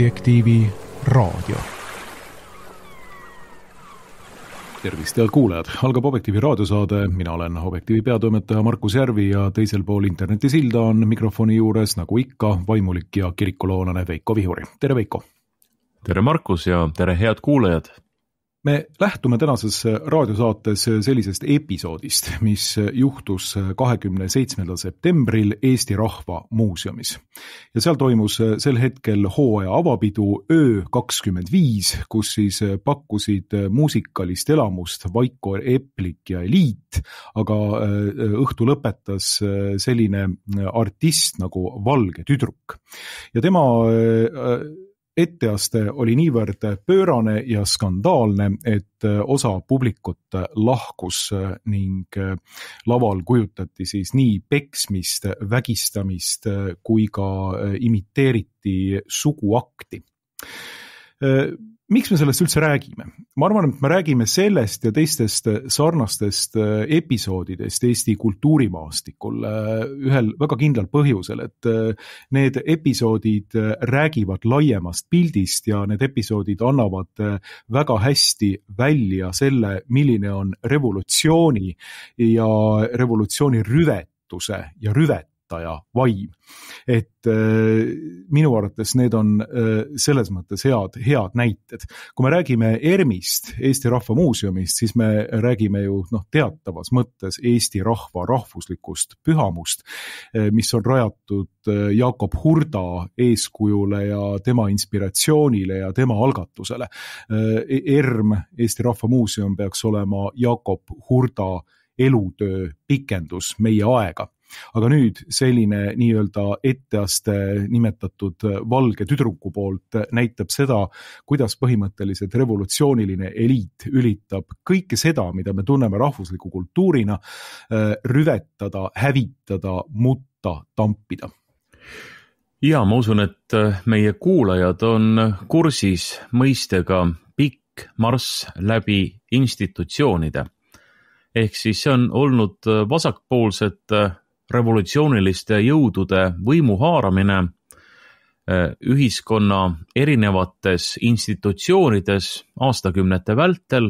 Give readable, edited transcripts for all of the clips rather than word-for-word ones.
Objektiivi raadio. Tervist, head kuulajad! Algab Objektiivi raadiosaade. Mina olen Objektiivi peatoimetaja Markus Järvi ja teisel pool internetisilda on mikrofoni juures, nagu ikka, vaimulik ja kirikuloonane Veiko Vihuri. Tere, Veiko! Tere, Markus, ja tere, head kuulajad! Me lähtume tänases raadiosaates sellisest episoodist, mis juhtus 27. septembril Eesti Rahva Muuseumis. Ja seal toimus sel hetkel hooaja avapidu Öö 25, kus siis pakkusid muusikalist elamust Vaiko Eplik ja Eliit, aga õhtu lõpetas selline artist nagu Valge Tüdruk. Ja tema etteaste oli niivõrd pöörane ja skandaalne, et osa publikut lahkus ning laval kujutati siis nii peksmist, vägistamist kui ka imiteeriti suguakti. Miks me sellest üldse räägime? Ma arvan, et me räägime sellest ja teistest sarnastest episoodidest Eesti kultuurimaastikul ühel väga kindlal põhjusel, et need episoodid räägivad laiemast pildist ja need episoodid annavad väga hästi välja selle, milline on revolutsiooni ja revolutsiooni rüvetuse ja rüvetaja vaim. Et minu arvates need on selles mõttes head näited. Kui me räägime ERM-ist, Eesti Rahva Muuseumist, siis me räägime ju teatavas mõttes Eesti rahva rahvuslikust pühamust, mis on rajatud Jakob Hurda eeskujule ja tema inspiratsioonile ja tema algatusele. ERM, Eesti Rahva Muuseum, peaks olema Jakob Hurda elutöö pikendus meie aega. Aga nüüd selline nii-öelda etteaste nimetatud Valge Tüdruku poolt näitab seda, kuidas põhimõtteliselt revolutsiooniline eliit üritab kõike seda, mida me tunneme rahvusliku kultuurina, rüvetada, hävitada, mutta, tampida. Ja ma usun, et meie kuulajad on kursis mõistega pikk marss läbi institutsioonide. Ehk siis see on olnud vasakpoolsete revolutsiooniliste jõudude võimu haaramine ühiskonna erinevates institutsioonides aastakümnete vältel.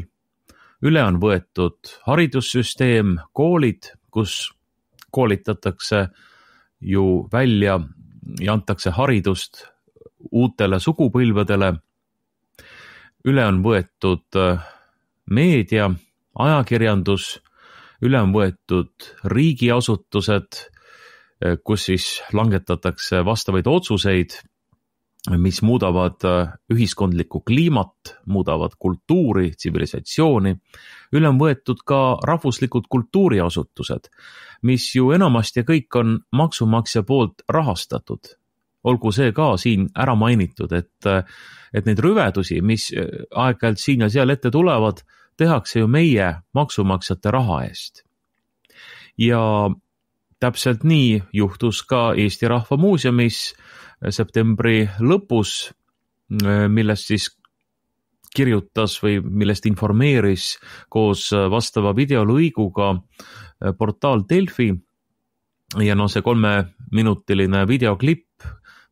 Üle on võetud haridussüsteem, koolid, kus koolitatakse ju välja ja antakse haridust uutele sugupõlvedele. Üle on võetud meedia, ajakirjandus, üle on võetud riigiasutused, kus siis langetatakse vastavaid otsuseid, mis muudavad ühiskondlikku kliimat, muudavad kultuuri, tsivilisatsiooni. Üle on võetud ka rahvuslikud kultuuriasutused, mis ju enamasti kõik on maksumaksja poolt rahastatud. Olgu see ka siin ära mainitud, et neid rüvedusi, mis aeg-ajalt siin ja seal ette tulevad, tehakse ju meie maksumaksjate raha eest. Ja täpselt nii juhtus ka Eesti Rahva Muuseumis septembri lõpus, millest siis kirjutas või millest informeeris koos vastava videolõiguga portaal Delfi. Ja see 3-minutiline videoklipp,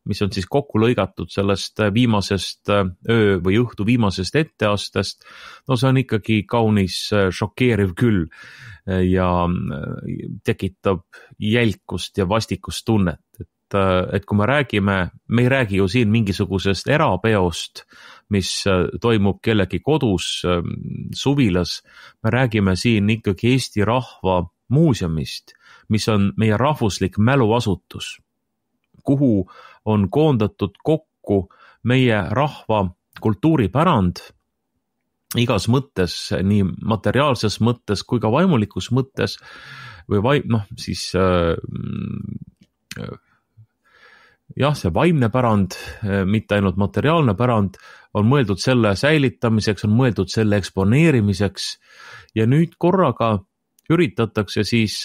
mis on siis kokku lõigatud sellest viimasest öö või õhtu viimasest etteastest, see on ikkagi kaunis šokeeriv küll ja tekitab jälkust ja vastikust tunnet. Et kui me ei räägi ju siin mingisugusest erapeost, mis toimub kellegi kodus, suvilas, me räägime siin ikkagi Eesti Rahva Muuseumist, mis on meie rahvuslik mäluasutus, kuhu on koondatud kokku meie rahva kultuuripärand igas mõttes, nii materiaalses mõttes kui ka vaimulikus mõttes või see vaimne pärand, mitte ainult materiaalne pärand, on mõeldud selle säilitamiseks, on mõeldud selle eksponeerimiseks ja nüüd korraga üritatakse siis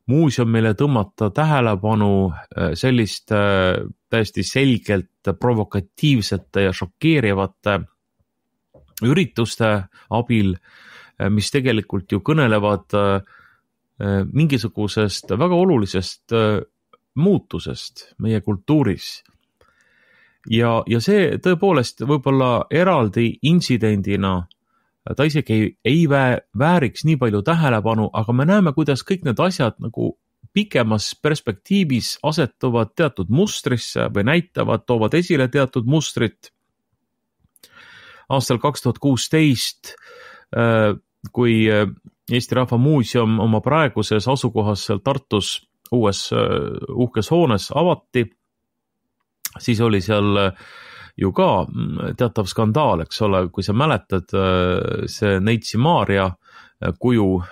muuseumile tõmmata tähelepanu sellist täiesti selgelt provokatiivsete ja šokeerivate ürituste abil, mis tegelikult ju kõnelevad mingisugusest väga olulisest muutusest meie kultuuris. ja see tõepoolest võib-olla eraldi intsidendina ta isegi ei vääriks nii palju tähelepanu, aga me näeme, kuidas kõik need asjad nagu pikemas perspektiivis asetuvad teatud mustrisse või näitavad, toovad esile teatud mustrit. Aastal 2016, kui Eesti Rahva Muuseum oma praeguses asukohas seal Tartus uues uhkes hoones avati, siis oli seal ju ka teatav skandaal, eks ole, kui sa mäletad, see Neitsi Maarja kuju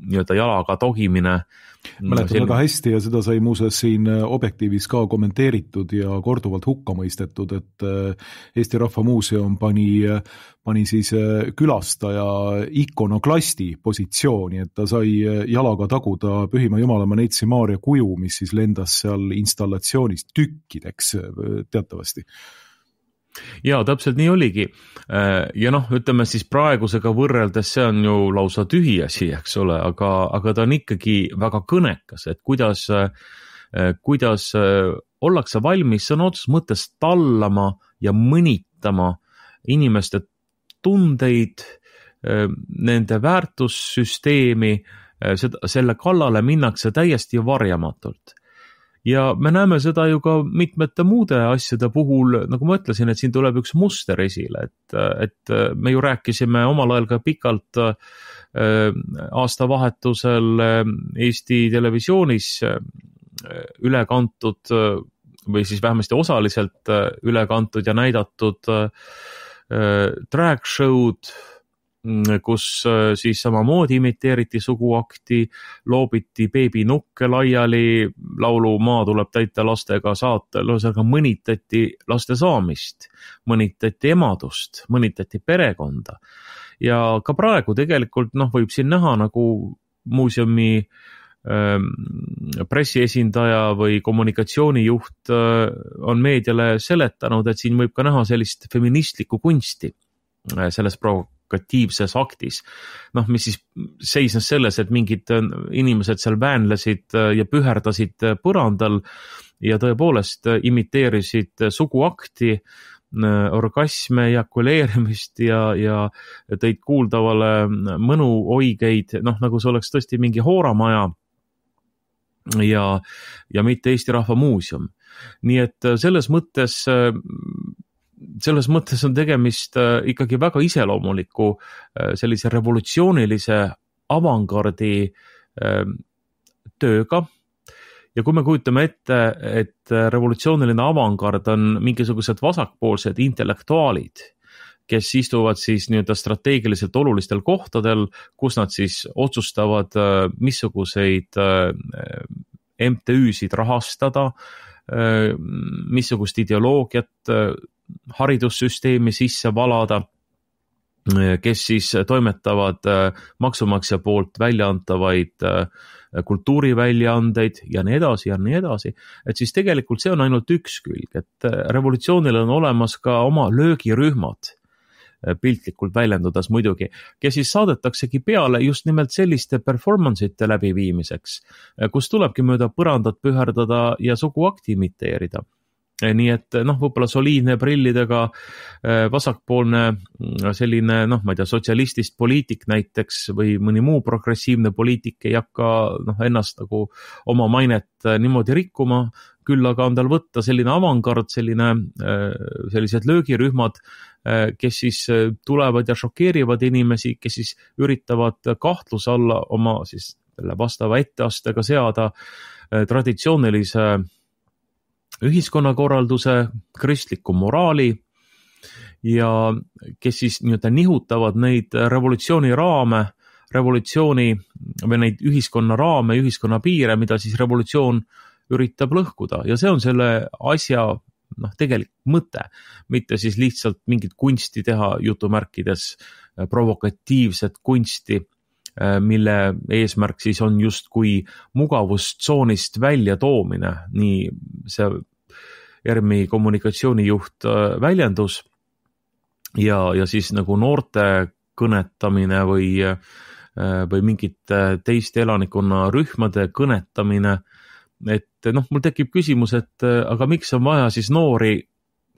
nii-öelda jalaga togimine. Mäletan väga hästi ja seda sai muuseas siin Objektiivis ka kommenteeritud ja korduvalt hukka mõistetud, et Eesti Rahva Muuseum pani siis külastaja ikonoklasti positsiooni, et ta sai jalaga taguda Pühima Jumalamaa Neitsi Maarja kuju, mis siis lendas seal installatsioonis tükkideks teatavasti. Jaa, täpselt nii oligi. Ja ütleme siis praegusega võrreldes see on ju lausa tühi asi, eks ole, aga ta on ikkagi väga kõnekas, et kuidas ollakse valmis sõna otseses mõttes tallama ja mõnitama inimeste tundeid, nende väärtussüsteemi, selle kallale minnakse täiesti varjamatult. Ja me näeme seda ju ka mitmete muude asjade puhul, nagu ma ütlesin, et siin tuleb üks muster esile, et me ju rääkisime omal ajal ka pikalt aastavahetusel Eesti televisioonis üle kantud või siis vähemasti osaliselt üle kantud ja näidatud drag show'd, kus siis samamoodi imiteeriti suguakti, loobiti beebinukke laiali, laulu Maa tuleb täita lastega saatel, ühesõnaga mõnitati laste saamist, mõnitati emadust, mõnitati perekonda. Ja ka praegu tegelikult võib siin näha nagu muuseumi pressiesindaja või kommunikatsioonijuht on meediale seletanud, et siin võib ka näha sellist feministlikku kunsti selles provokatiivses aktis. Mis siis seisnes selles, et mingid inimesed seal väänlesid ja püherdasid põrandal ja tõepoolest imiteerisid suguakti, orgasme, ejakuleerimist ja tõid kuuldavale mõnuoigeid, nagu see oleks tõesti mingi hooramaja ja mitte Eesti Rahva Muuseum. Nii et selles mõttes on tegemist ikkagi väga iseloomuliku sellise revolutsioonilise avangardi tööga. Ja kui me kujutame ette, et revolutsiooniline avangard on mingisugused vasakpoolsed intellektuaalid, kes istuvad siis nii-öelda strateegiliselt olulistel kohtadel, kus nad siis otsustavad, missuguseid MTÜ-sid rahastada, missugust ideoloogiat haridussüsteemi sisse valada, kes siis toimetavad maksumaksja poolt väljaantavaid kultuuriväljaandeid ja nii edasi ja nii edasi. Et siis tegelikult see on ainult üks külg, et revolutsioonil on olemas ka oma löögirühmad, piltlikult väljendudes muidugi, kes siis saadetaksegi peale just nimelt selliste performance'ite läbiviimiseks, kus tulebki mööda põrandat püherdada ja suguakti imiteerida. Nii et võib-olla soliidne prillidega vasakpoolne selline, ma ei tea, sotsialistist poliitik näiteks või mõni muu progressiivne poliitik ei hakka ennast nagu oma mainet niimoodi rikkuma, küll aga on tal võtta selline avangard, sellised löögirühmad, kes siis tulevad ja šokeerivad inimesi, kes siis üritavad kahtluse alla oma siis vastava etteastega seada traditsioonilise ühiskonnakorralduse, kristliku moraali ja kes siis nii-öelda nihutavad neid revolutsiooni raame, või neid ühiskonna raame, ühiskonna piire, mida siis revolutsioon üritab lõhkuda ja see on selle asja tegelik mõte, mitte siis lihtsalt mingit kunsti teha jutumärkides, provokatiivset kunsti, mille eesmärk siis on justkui mugavustsoonist välja toomine, nii see ERM-i kommunikatsioonijuht väljendus ja siis nagu noorte kõnetamine või mingite teiste elanikkonna rühmade kõnetamine, et mul tekib küsimus, et aga miks on vaja siis noori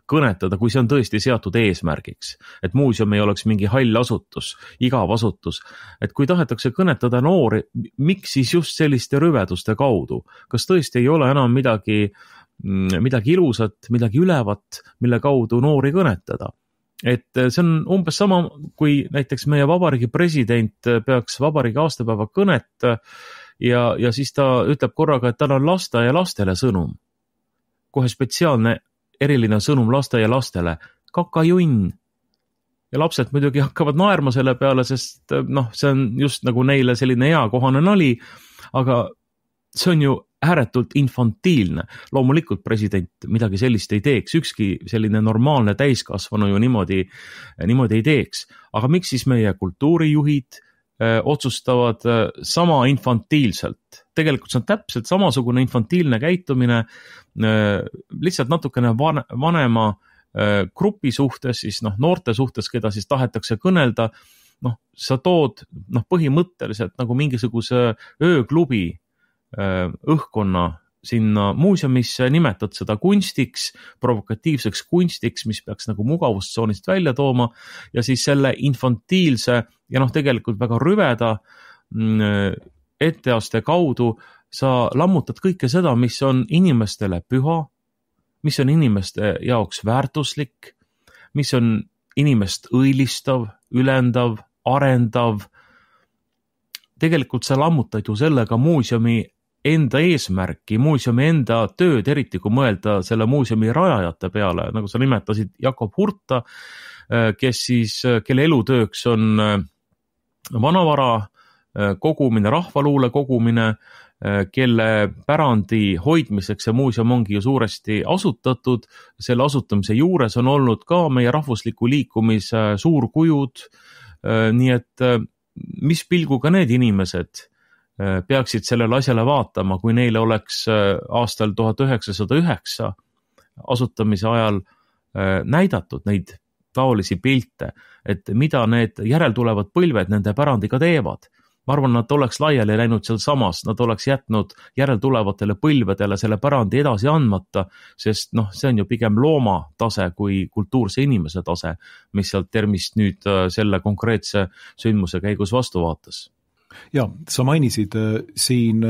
kõnetada, kui see on tõesti seatud eesmärgiks, et muuseum ei oleks mingi hall asutus, igav asutus, et kui tahetakse kõnetada noori, miks siis just selliste rüveduste kaudu, kas tõesti ei ole enam midagi ilusat, midagi ülevat, mille kaudu noori kõnetada, et see on umbes sama, kui näiteks meie vabariigi president peaks vabariigi aastapäeva kõnet ja siis ta ütleb korraga, et tal on lasteaia lastele sõnum, kohe spetsiaalne eriline sõnum lasteaialastele, kakajunn. Ja lapsed muidugi hakkavad naerma selle peale, sest see on just nagu neile selline eakohane nali, aga see on ju ääretult infantiilne. Loomulikult president midagi sellist ei teeks, ükski selline normaalne täiskasvanu ju niimoodi ei teeks. Aga miks siis meie kultuurijuhid otsustavad sama infantiilselt? Tegelikult see on täpselt samasugune infantiilne käitumine, lihtsalt natukene vanema grupi suhtes, siis noorte suhtes, keda siis tahetakse kõnelda, sa tood põhimõtteliselt nagu mingisuguse ööklubi õhkkonna sinna muuseumisse, nimetad seda kunstiks, provokatiivseks kunstiks, mis peaks nagu mugavustsoonist välja tooma ja siis selle infantiilse ja tegelikult väga rüveda etteaste kaudu sa lammutad kõike seda, mis on inimestele püha, mis on inimeste jaoks väärtuslik, mis on inimest õilistav, ülendav, arendav. Tegelikult sa lammutad ju sellega muuseumi enda eesmärki, muuseumi enda tööd, eriti kui mõelda selle muuseumi rajajate peale, nagu sa nimetasid Jakob Hurta, kelle elutööks on vanavara kogumine, rahvaluule kogumine, kelle pärandi hoidmiseks see muuseum ongi ju suuresti asutatud. Selle asutamise juures on olnud ka meie rahvusliku liikumise suurkujud, nii et mis pilguga need inimesed peaksid sellele asjale vaatama, kui neile oleks aastal 1909 asutamise ajal näidatud neid taolisi pilte, et mida need järeltulevad põlved nende pärandiga teevad. Ma arvan, nad oleks laiali läinud seal samas, nad oleks jätnud järeltulevatele põlvedele selle pärandi edasi andmata, sest see on ju pigem looma tase kui kultuurse inimese tase, mis sealt termist nüüd selle konkreetse sündmuse käigus vastu vaatas. Ja, sa mainisid siin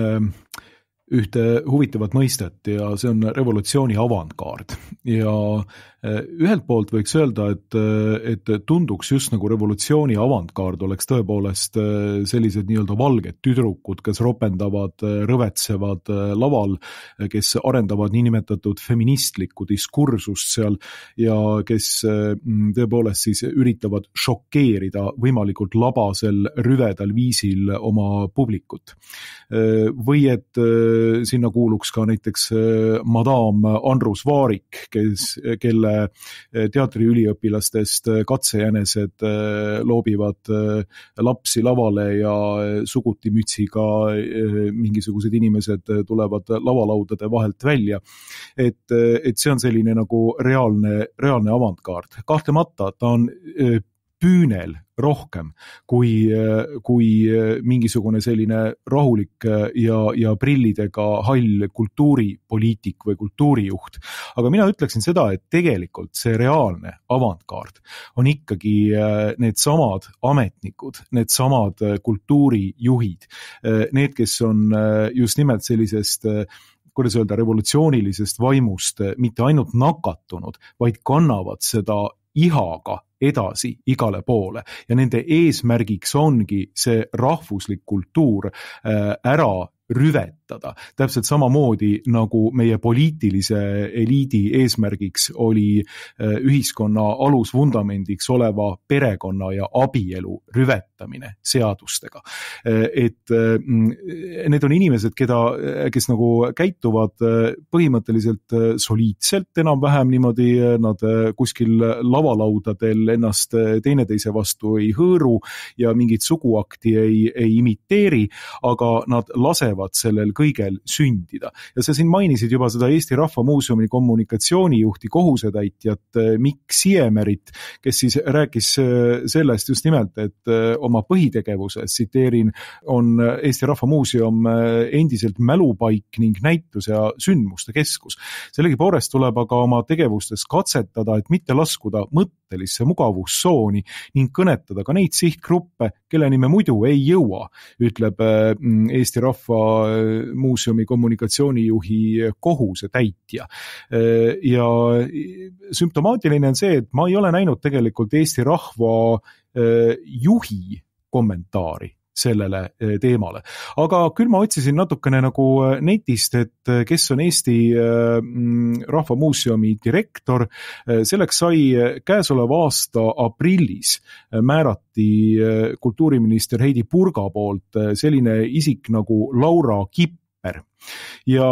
ühte huvitavat mõistet ja see on revolutsiooni avantgaard ja ühelt poolt võiks öelda, et tunduks just nagu revolutsiooni avantgaard oleks tõepoolest sellised nii-öelda valged tüdrukud, kes ropendavad, rõvetsevad laval, kes arendavad niinimetatud feministlikku diskursust seal ja kes tõepoolest siis üritavad šokeerida võimalikult labasel, rüvedal viisil oma publikut. Või et sinna kuuluks ka näiteks madam Andrus Vaarik, kelle teatriüliõpilastest katsejänesed loobivad lapsi lavale ja sugutimütsiga mingisugused inimesed tulevad lavalaudade vahelt välja. Et see on selline nagu reaalne avantgaard. Kahtlemata ta on püünel rohkem kui mingisugune selline rahulik ja prillidega hall kultuuripoliitik või kultuurijuht. Aga mina ütleksin seda, et tegelikult see reaalne avantgaard on ikkagi need samad ametnikud, need samad kultuurijuhid, need, kes on just nimelt sellisest kuidas öelda, revolutsioonilisest vaimust mitte ainult nakatunud, vaid kannavad seda ihaga edasi igale poole ja nende eesmärgiks ongi see rahvuslik kultuur ära rüvetada. Täpselt samamoodi nagu meie poliitilise eliidi eesmärgiks oli ühiskonna alusvundamendiks oleva perekonna ja abielu rüvetamine seadustega. Et need on inimesed, kes nagu käituvad põhimõtteliselt soliidselt, enam-vähem niimoodi, nad kuskil lavalaudadel ennast teineteise vastu ei hõõru ja mingit suguakti ei imiteeri, aga nad lasevad sellel kõigel sündida. Ja sa siin mainisid juba seda Eesti Rahva Muuseumi kommunikatsioonijuhti, kohusetäitjat Mikk Siemerit, kes siis rääkis sellest just nimelt, et oma põhitegevuses, tsiteerin, on Eesti Rahva Muuseum endiselt mälupaik ning näitus- ja sündmuste keskus. Sellegipoolest tuleb aga oma tegevustes katsetada, et mitte laskuda mõttelisse mugavustsooni ning kõnetada ka neid sihtgruppe, kelleni me muidu ei jõua, ütleb Eesti Rahva Muuseumi kommunikatsioonijuhi kohusetäitja. Ja sümptomaatiline on see, et ma ei ole näinud tegelikult Eesti Rahva juhi kommentaari sellele teemale. Aga küll ma otsisin natukene nagu netist, et kes on Eesti Rahva Muuseumi direktor. Selleks sai käesoleva aasta aprillis määrati kultuuriminister Heidi Purga poolt selline isik nagu Laura Kipp. Ja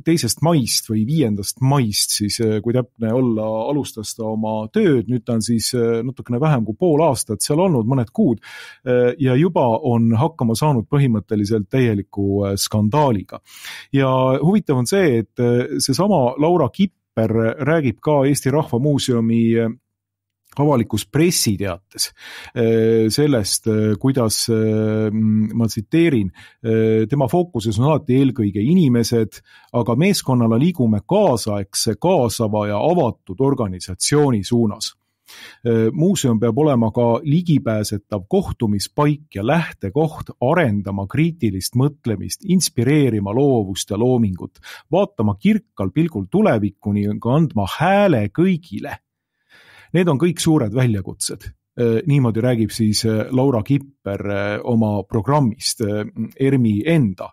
2. maist või 5. maist siis, kui täpne olla, alustas ta oma tööd, nüüd ta on siis natukene vähem kui pool aastat seal olnud, mõned kuud, ja juba on hakkama saanud põhimõtteliselt täieliku skandaaliga. Ja huvitav on see, et seesama Laura Kipper räägib ka Eesti Rahva Muuseumi avalikus pressiteates sellest, kuidas, ma tsiteerin, tema fookuses on alati eelkõige inimesed, aga meeskonnala liigume kaasaegse, kaasava ja avatud organisatsiooni suunas. Muuseum peab olema ka ligipääsetav kohtumispaik ja lähtekoht, arendama kriitilist mõtlemist, inspireerima loovust ja loomingut, vaatama kirkal pilgul tulevikku ning andma hääle kõigile. Need on kõik suured väljakutsed. Niimoodi räägib siis Laura Kipper oma programmist ERMi enda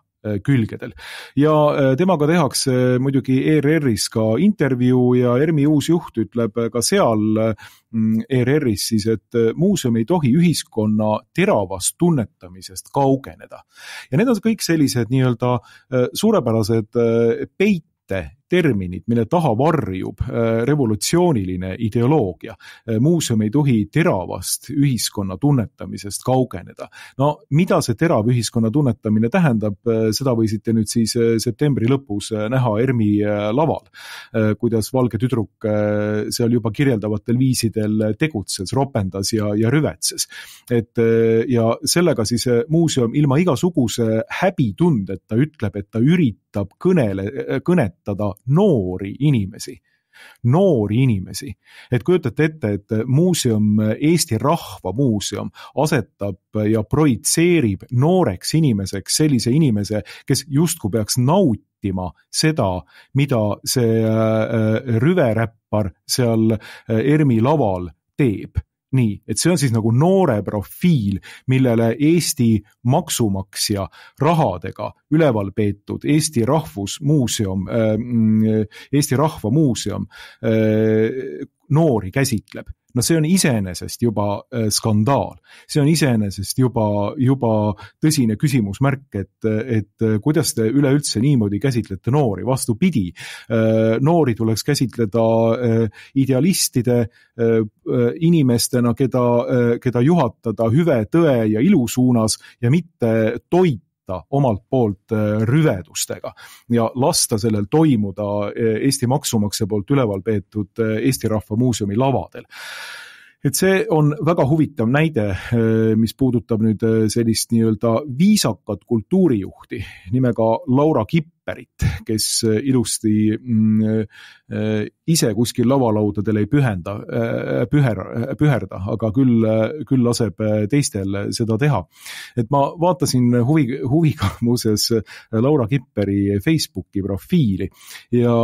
külgedel. Ja temaga tehakse muidugi ERR-is ka intervjuu ja ERMi uus juht ütleb ka seal ERR-is siis, et muuseum ei tohi ühiskonna teravast tunnetamisest kaugeneda. Ja need on kõik sellised nii-öelda suurepärased terminid, mille taha varjub revolutsiooniline ideoloogia. Muuseum ei tohi teravast ühiskonna tunnetamisest kaugeneda. No, mida see terav ühiskonna tunnetamine tähendab, seda võisite nüüd siis septembri lõpus näha ERMi laval, kuidas valge tüdruk seal juba kirjeldavatel viisidel tegutses, ropendas ja rüvetses. Ja sellega siis muuseum ilma igasuguse häbitundeta ütleb, et ta üritab kõnetada noori inimesi. Et kujutate ette, et muuseum, Eesti Rahva Muuseum asetab ja projitseerib nooreks inimeseks sellise inimese, kes justkui peaks nautima seda, mida see rüveräppar seal ERMi laval teeb. Nii, et see on siis nagu noore profiil, millele Eesti maksumaksja rahadega üleval peetud Eesti Rahvusmuuseum, Eesti Rahva Muuseum noori käsitleb. No see on iseenesest juba skandaal. See on iseenesest juba tõsine küsimusmärk, et kuidas te üleüldse niimoodi käsitlete noori. Vastupidi, noori tuleks käsitleda idealistide inimestena, keda juhatada hüve, tõe ja ilu suunas ja mitte toita omalt poolt rüvedustega ja lasta sellel toimuda Eesti maksumaksja poolt üleval peetud Eesti Rahva Muuseumi lavadel. Et see on väga huvitav näide, mis puudutab nüüd sellist nii-öelda viisakat kultuurijuhti nimega Laura Kipperit, kes ilusti ise kuskil lavalaudadel ei püherda, aga küll laseb teistel seda teha. Et ma vaatasin huviga muuseas Laura Kipperi Facebooki profiili ja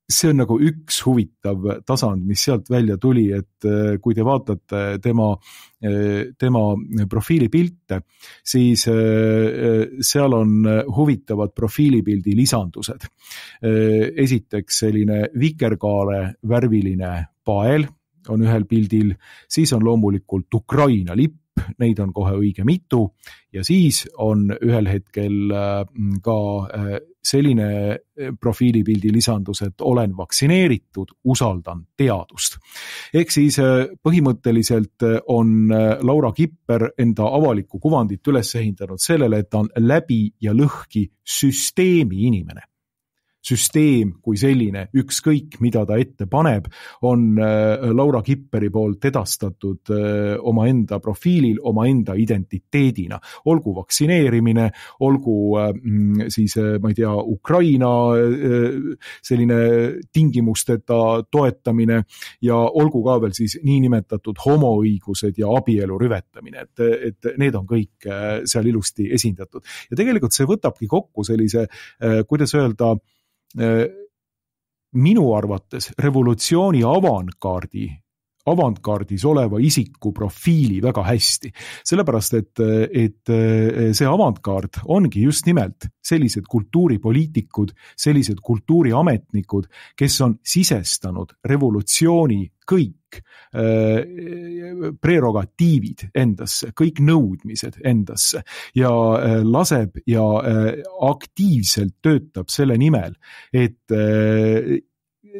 see on nagu üks huvitav tasand, mis sealt välja tuli, et kui te vaatate tema profiilipilte, siis seal on huvitavad profiilipildi lisandused. Esiteks selline vikerkaare värviline pael on ühel pildil, siis on loomulikult Ukraina lipp, neid on kohe õige mitu ja siis on ühel hetkel ka selline profiilipildi lisandus, et olen vaktsineeritud, usaldan teadust. Ehk siis põhimõtteliselt on Laura Kipper enda avalikku kuvandit üles ehindanud sellele, et ta on läbi ja lõhki süsteemi inimene. süsteem kui selline, ükskõik mida ta ette paneb, on Laura Kipperi poolt edastatud omaenda profiilil, omaenda identiteedina. Olgu vaktsineerimine, olgu siis, ma ei tea, Ukraina selline tingimusteta toetamine ja olgu ka veel siis niinimetatud homoõigused ja abielu rüvetamine, et need on kõik seal ilusti esindatud. Ja tegelikult see võtabki kokku sellise, kuidas öelda, minu arvates revolutsiooni avantgaardis oleva isiku profiili väga hästi. Sellepärast, et see avantgaard ongi just nimelt sellised kultuuripoliitikud, sellised kultuuriametnikud, kes on sisestanud revolutsiooni kõik prerogatiivid endasse, kõik nõudmised endasse ja laseb ja aktiivselt töötab selle nimel, et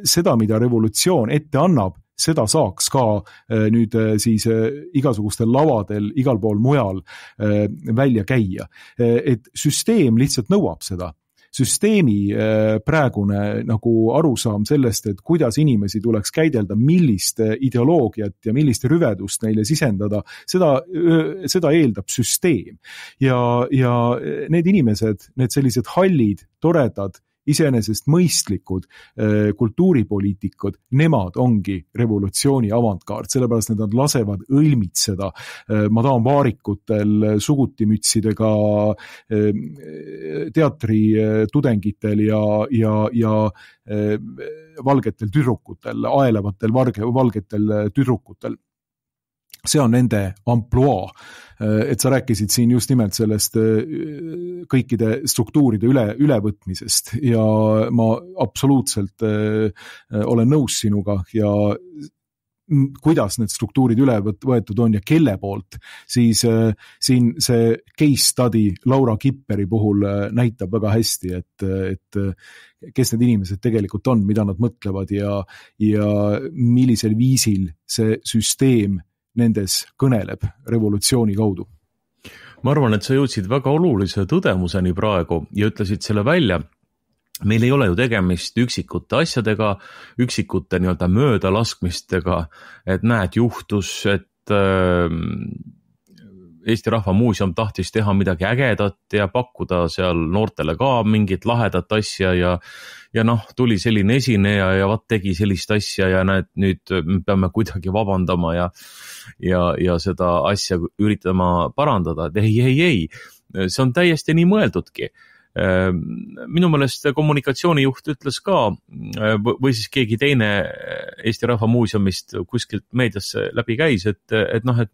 seda, mida revolutsioon ette annab, seda saaks ka nüüd siis igasugustel lavadel igal pool mujal välja käia. Et süsteem lihtsalt nõuab seda. Süsteemi praegune nagu arusaam sellest, et kuidas inimesi tuleks käidelda, millist ideoloogiat ja millist rüvedust neile sisendada, seda eeldab süsteem. Ja need inimesed, need sellised hallid, toredad, iseenesest mõistlikud kultuuripoliitikud, nemad ongi revolutsiooni avantgaard, sellepärast nad lasevad õilmitseda madamvaarikutel, sugutimütsidega teatritudengitel ja valgetel tüdrukutel, aelevatel valgetel tüdrukutel. See on nende amploa, et sa rääkisid siin just nimelt sellest kõikide struktuuride ülevõtmisest ja ma absoluutselt olen nõus sinuga ja kuidas need struktuurid üle võetud on ja kelle poolt, siis siin see case study Laura Kipperi puhul näitab väga hästi, et kes need inimesed tegelikult on, mida nad mõtlevad ja millisel viisil see süsteem nendes kõneleb revolutsiooni kaudu. Ma arvan, et sa jõudsid väga olulise tõdemuseni praegu ja ütlesid selle välja. Meil ei ole ju tegemist üksikute asjadega, üksikute nii-öelda möödalaskmistega, et näed juhtus, et Eesti Rahva Muuseum tahtis teha midagi ägedat ja pakkuda seal noortele ka mingit lahedat asja ja tuli selline esineja ja tegi sellist asja ja näed, nüüd peame kuidagi vabandama ja seda asja üritama parandada. Ei, see on täiesti nii mõeldudki. Minu meelest kommunikatsioonijuht ütles ka või siis keegi teine Eesti Rahva Muuseumist kuskilt meediasse läbi käis, et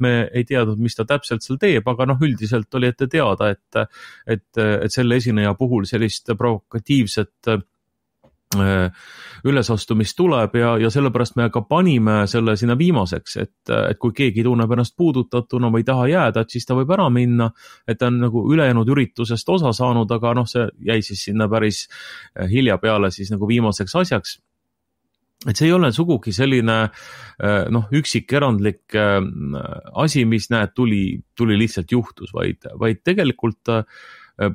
me ei teadnud, mis ta täpselt seal teeb, aga üldiselt oli ette teada, et selle esineja puhul sellist provokatiivset ülesastumist tuleb ja sellepärast me ka panime selle sinna viimaseks, et kui keegi tunneb ennast puudutatuna või ei taha jääda, et siis ta võib ära minna, et ta on nagu ülejäänud üritusest osa saanud, aga see jäi siis sinna päris hilja peale siis nagu viimaseks asjaks. Et see ei ole sugugi selline üksik erandlik asi, mis tuli lihtsalt juhtus, vaid tegelikult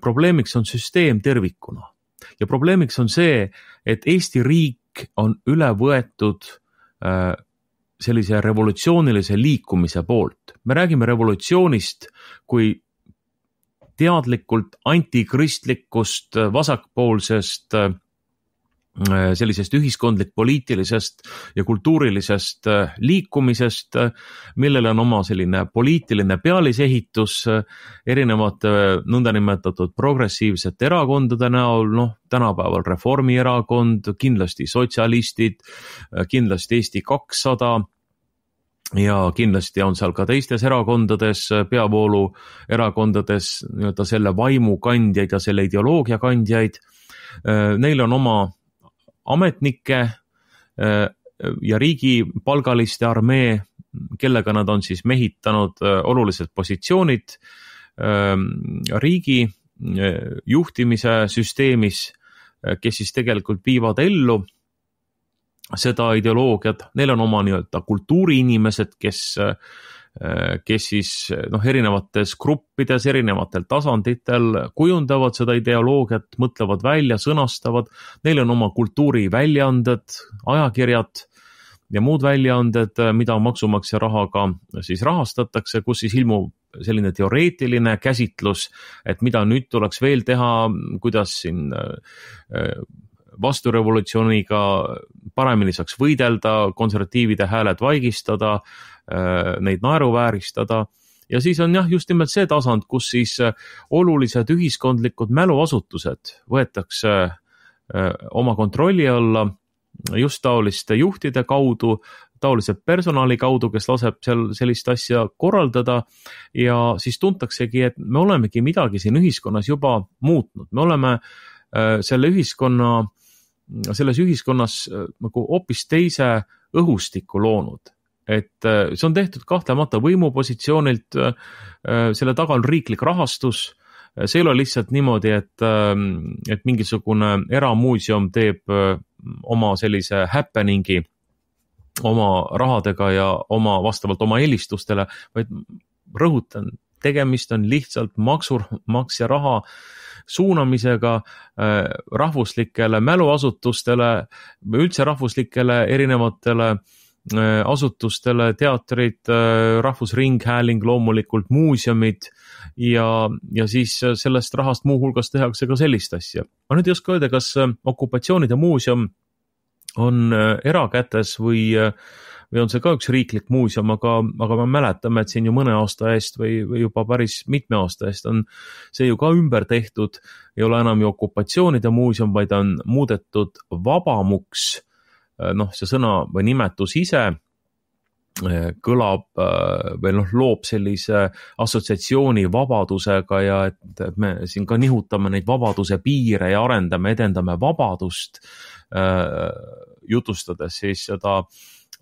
probleemiks on süsteem tervikuna. Ja probleemiks on see, et Eesti riik on üle võetud sellise revolutsioonilise liikumise poolt. Me räägime revolutsioonist kui teadlikult antikristlikust, vasakpoolsest, sellisest ühiskondlik-poliitilisest ja kultuurilisest liikumisest, millele on oma selline poliitiline pealisehitus erinevate nõndanimetatud progressiivsete erakondade näol, tänapäeval Reformierakond, kindlasti sotsialistid, kindlasti Eesti 200 ja kindlasti on seal ka teistes erakondades, peavoolu erakondades nii-öelda selle vaimu kandjaid ja selle ideoloogia kandjaid. Neil on oma ametnikke ja riigipalgaliste armee, kellega nad on siis mehitanud olulised positsioonid riigi juhtimise süsteemis, kes siis tegelikult viivad ellu seda ideoloogiat. Neil on oma nii-öelda kultuuriinimesed, kes kes siis erinevates gruppides, erinevatel tasanditel kujundavad seda ideoloogiat, mõtlevad välja, sõnastavad, neil on oma kultuuriväljaanded, ajakirjad ja muud väljaanded, mida maksumaksja rahaga siis rahastatakse, kus siis ilmub selline teoreetiline käsitlus, et mida nüüd tuleks veel teha, kuidas siin vasturevolutsiooniga paremini saaks võidelda, konservatiivide hääled vaigistada, neid naeruvääristada. Ja siis on just nimelt see tasand, kus siis olulised ühiskondlikud mäluasutused võetakse oma kontrolli alla just taoliste juhtide kaudu, taolise personali kaudu, kes laseb seal sellist asja korraldada ja siis tuntaksegi, et me olemegi midagi siin ühiskonnas juba muutnud. Me oleme selles ühiskonnas nagu hoopis teise õhustiku loonud. Et see on tehtud kahtlemata võimupositsioonilt, selle taga on riiklik rahastus, see ei ole lihtsalt niimoodi, et mingisugune eramuuseum teeb oma sellise happeningi oma rahadega ja vastavalt oma eelistustele, vaid rõhutan, tegemist on lihtsalt maksumaksja raha suunamisega rahvuslikele mäluasutustele, üldse rahvuslikele erinevatele asutustele, teatrid, rahvusringhääling, loomulikult muuseumid ja siis sellest rahast muuhulgas tehakse ka sellist asja. Ma nüüd ei oska öelda, kas okupatsioonide muuseum on erakätes või on see ka üks riiklik muuseum, aga me mäletame, et siin ju mõne aasta eest või juba päris mitme aasta eest on see ju ka ümber tehtud, ei ole enam ju okupatsioonide muuseum, vaid on muudetud vabamuks. See sõna või nimetus ise kõlab või loob sellise assotsiatsiooni vabadusega ja et me siin ka nihutame neid vabaduse piire ja arendame, edendame vabadust, jutustades siis seda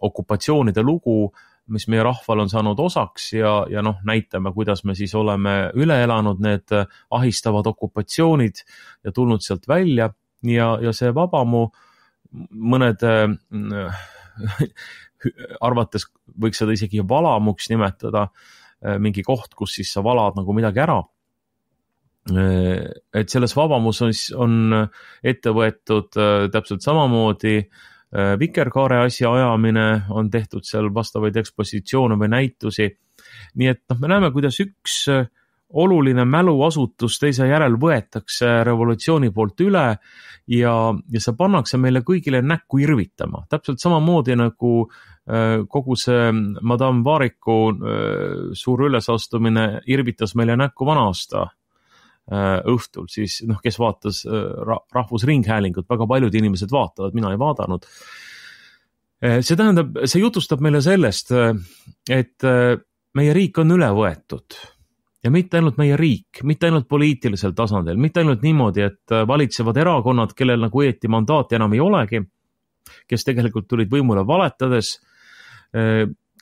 okupatsioonide lugu, mis meie rahval on saanud osaks ja näitame, kuidas me siis oleme üle elanud need ahistavad okupatsioonid ja tulnud sealt välja ja see vabamu mõned arvates võiks seda isegi valamuks nimetada, mingi koht, kus siis sa valad nagu midagi ära. Et selles vabamus on ette võetud täpselt samamoodi vikerkaare asja ajamine, on tehtud seal vastavaid ekspositsioone või näitusi. Nii et me näeme, kuidas üks oluline mäluasutus teise järel võetakse revolutsiooni poolt üle ja see pannakse meile kõigile näkku irvitama. Täpselt samamoodi nagu kogu see Madame Variku suur ülesastumine irvitas meile näkku vana-aasta õhtul, siis kes vaatas rahvusringhäälingut, väga paljud inimesed vaatavad, mina ei vaadanud. See tähendab, see jutustab meile sellest, et meie riik on üle võetud. Ja mitte ainult meie riik, mitte ainult poliitilisel tasandil, mitte ainult niimoodi, et valitsevad erakonnad, kellel nagu õieti mandaati enam ei olegi, kes tegelikult tulid võimule valetades,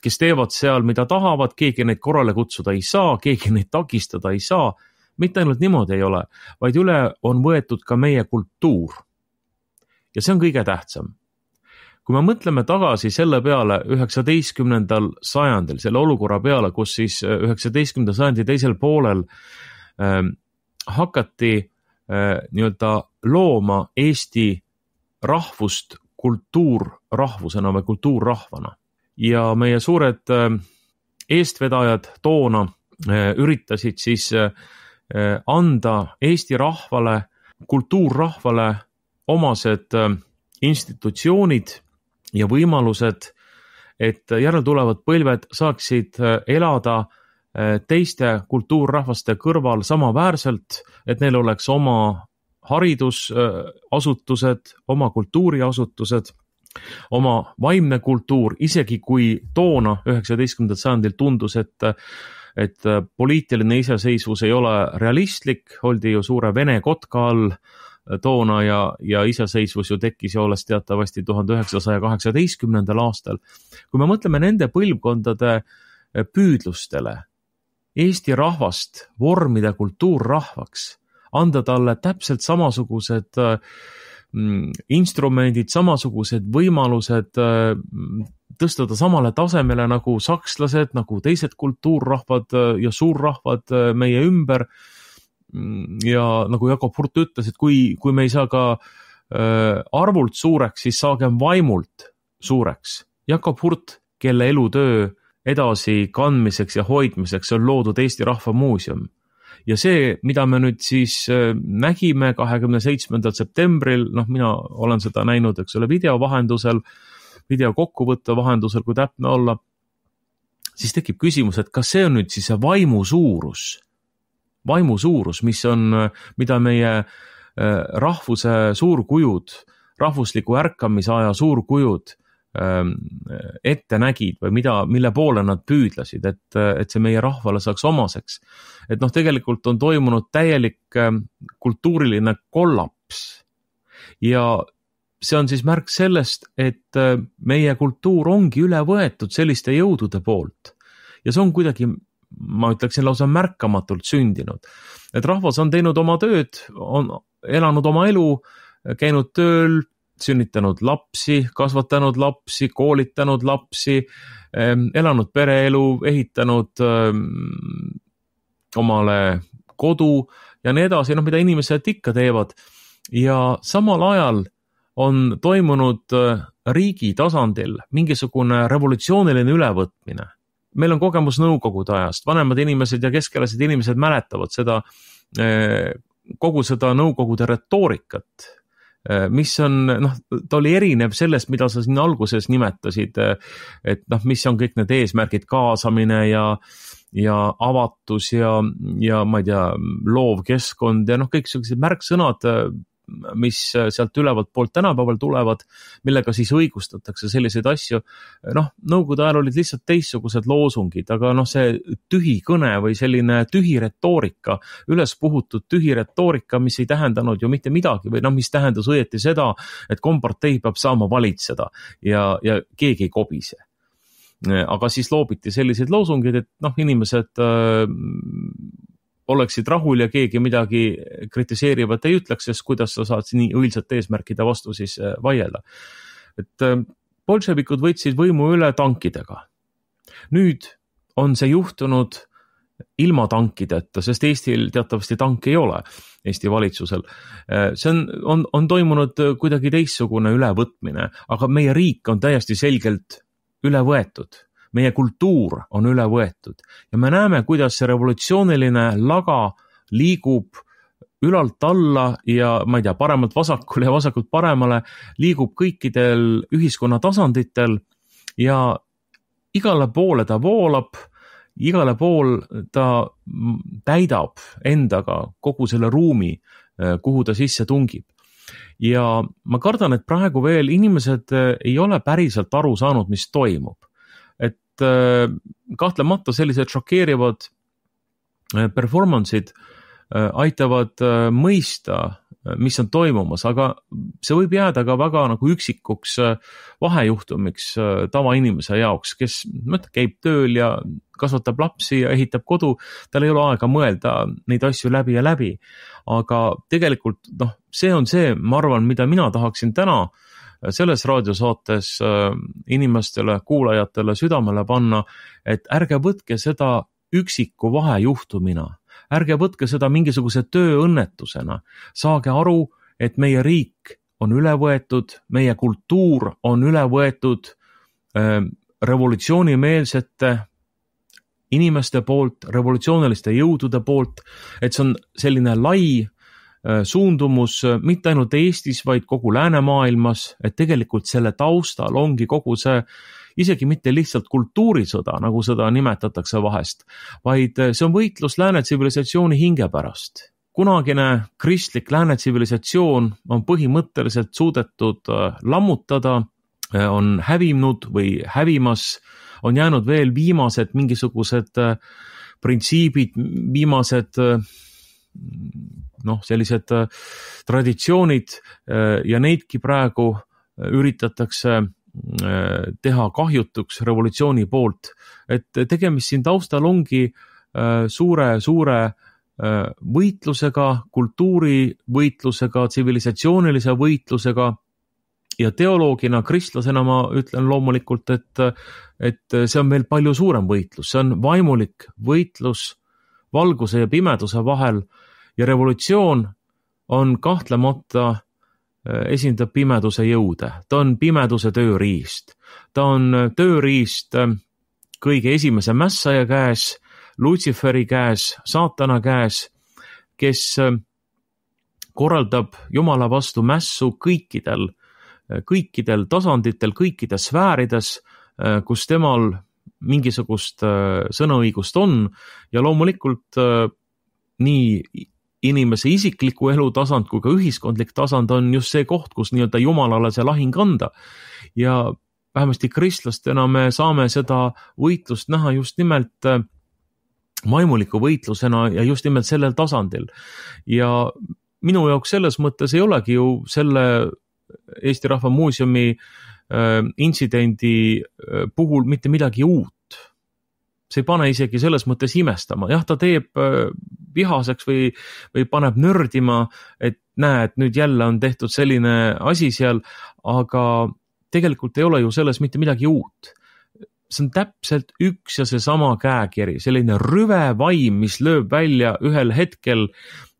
kes teevad seal, mida tahavad, keegi neid korrale kutsuda ei saa, keegi neid takistada ei saa. Mitte ainult niimoodi ei ole, vaid üle on võetud ka meie kultuur. Ja see on kõige tähtsam. Kui me mõtleme tagasi selle peale 19. sajandil, selle olukorra peale, kus siis 19. sajandi teisel poolel hakati nii-öelda looma Eesti rahvust kultuurrahvusena või kultuurrahvana. Ja meie suured eestvedajad toona üritasid siis anda Eesti rahvale, kultuurrahvale omased institutsioonid ja võimalused, et järeltulevad põlved saaksid elada teiste kultuurrahvaste kõrval samaväärselt, et neil oleks oma haridusasutused, oma kultuuriasutused, oma vaimne kultuur, isegi kui toona 19. sajandil tundus, et poliitiline iseseisvus ei ole realistlik, oldi ju suure Vene kotka all toona ja iseseisvus ju tekkis ja olles teatavasti 1918. aastal. Kui me mõtleme nende põlvkondade püüdlustele, Eesti rahvast vormida kultuurrahvaks, anda talle täpselt samasugused instrumendid, samasugused võimalused tõsta ta samale tasemele nagu sakslased, nagu teised kultuurrahvad ja suurrahvad meie ümber. Ja nagu Jakob Hurt ütles, et kui me ei saa ka arvult suureks, siis saagem vaimult suureks. Jakob Hurt, kelle elutöö edasi kandmiseks ja hoidmiseks on loodud Eesti Rahva Muuseum. Ja see, mida me nüüd siis nägime 27. septembril, mina olen seda näinud, eks ole, video vahendusel, video kokkuvõtte vahendusel, kui täpne olla, siis tekib küsimus, et kas see on nüüd siis see vaimu suurus, mida meie rahvuse suurkujud, rahvusliku ärkamisaja suurkujud ette nägid või mille poole nad püüdlesid, et see meie rahvale saaks omaseks. Et tegelikult on toimunud täielik kultuuriline kollaps ja see on siis märk sellest, et meie kultuur ongi üle võetud selliste jõudude poolt ja see on kuidagi, ma ütleksin, lausa märkamatult sündinud. Et rahvas on teinud oma tööd, on elanud oma elu, käinud tööl, sünnitanud lapsi, kasvatanud lapsi, koolitanud lapsi, elanud pereelu, ehitanud omale kodu ja nii edasi, mida inimesed ikka teevad. Ja samal ajal on toimunud riigi tasandil mingisugune revolutsiooniline ülevõtmine. Meil on kogemus nõukogude ajast, vanemad inimesed ja keskealised inimesed mäletavad kogu seda nõukogude retoorikat, mis on, ta oli erinev sellest, mida sa siin alguses nimetasid, et mis on kõik need eesmärgid, kaasamine ja avatus ja ma ei tea, loov keskkond ja kõik sellised märksõnad, mis sealt ülevalt poolt tänapäeval tulevad, millega siis õigustatakse selliseid asju. Nõukogude ajal olid lihtsalt teistsugused loosungid, aga see tühi kõne või selline tühi retoorika, üles puhutud tühi retoorika, mis ei tähendanud ju mitte midagi või mis tähendas õieti seda, et kompartei peab saama valitseda ja keegi ei kobise. Aga siis loobiti selliseid loosungid, et inimesed oleksid rahul ja keegi midagi kritiseerivat ei ütleks, sest kuidas sa saad nii õilsate eesmärkide vastu siis vaielda. Et bolševikud võtsid võimu üle tankidega. Nüüd on see juhtunud ilma tankideta, sest Eestil teatavasti tank ei ole Eesti valitsusel. See on toimunud kuidagi teistsugune ülevõtmine, aga meie riik on täiesti selgelt üle võetud. Meie kultuur on üle võetud ja me näeme, kuidas see revolutsiooniline laga liigub ülalt alla ja ma ei tea, paremalt vasakule ja vasakult paremale, liigub kõikidel ühiskonna tasanditel ja igale poole ta voolab, igale pool ta täidab endaga kogu selle ruumi, kuhu ta sisse tungib. Ja ma kardan, et praegu veel inimesed ei ole päriselt aru saanud, mis toimub. Kahtlemata sellised šokeerivad performance'id aitavad mõista, mis on toimumas, aga see võib jääda ka väga üksikuks vahejuhtumiks tavainimese jaoks, kes käib tööl ja kasvatab lapsi ja ehitab kodu, tal ei ole aega mõelda neid asju läbi ja läbi. Aga tegelikult see on see, ma arvan, mida mina tahaksin täna selles raadiosaates inimestele, kuulajatele südamele panna, et ärge võtke seda üksiku vahejuhtumina, ärge võtke seda mingisuguse tööõnnetusena. Saage aru, et meie riik on üle võetud, meie kultuur on üle võetud revolutsioonimeelsete inimeste poolt, revolutsiooniliste jõudude poolt, et see on selline lai suundumus mitte ainult Eestis, vaid kogu läänemaailmas, et tegelikult selle taustal ongi kogu see isegi mitte lihtsalt kultuurisõda, nagu seda nimetatakse vahest, vaid see on võitlus lääne tsivilisatsiooni hinge pärast. Kunagine kristlik lääne tsivilisatsioon on põhimõtteliselt suudetud lammutada, on hävinud või hävimas, on jäänud veel viimased mingisugused printsiibid, viimased sellised traditsioonid ja neidki praegu üritatakse teha kahjutuks revolutsiooni poolt. Et tegemist siin taustal ongi suure võitlusega, kultuurivõitlusega, tsivilisatsioonilise võitlusega ja teoloogina, kristlasena ma ütlen loomulikult, et see on veel palju suurem võitlus, see on vaimulik võitlus valguse ja pimeduse vahel ja revolutsioon on kahtlemata esindab pimeduse jõude, ta on pimeduse tööriist, ta on tööriist kõige esimese mässaja käes, Lutsiferi käes, saatana käes, kes korraldab Jumala vastu mässu kõikidel tasanditel, kõikides sfäärides, kus temal mingisugust sõnaõigust on ja loomulikult nii inimese isikliku elu tasand kui ka ühiskondlik tasand on just see koht, kus nii-öelda Jumalale see lahing anda. Ja vähemasti kristlastena me saame seda võitlust näha just nimelt vaimuliku võitlusena ja just nimelt sellel tasandil. Ja minu jaoks selles mõttes ei olegi ju selle Eesti Rahva Muuseumi intsidendi puhul mitte midagi uut. See ei pane isegi selles mõttes imestama. Jah, ta teeb vihaseks või paneb nördima, et näe, et nüüd jälle on tehtud selline asi seal, aga tegelikult ei ole ju selles mitte midagi uut. See on täpselt üks ja seesama käekiri, selline rüve vaim, mis lööb välja ühel hetkel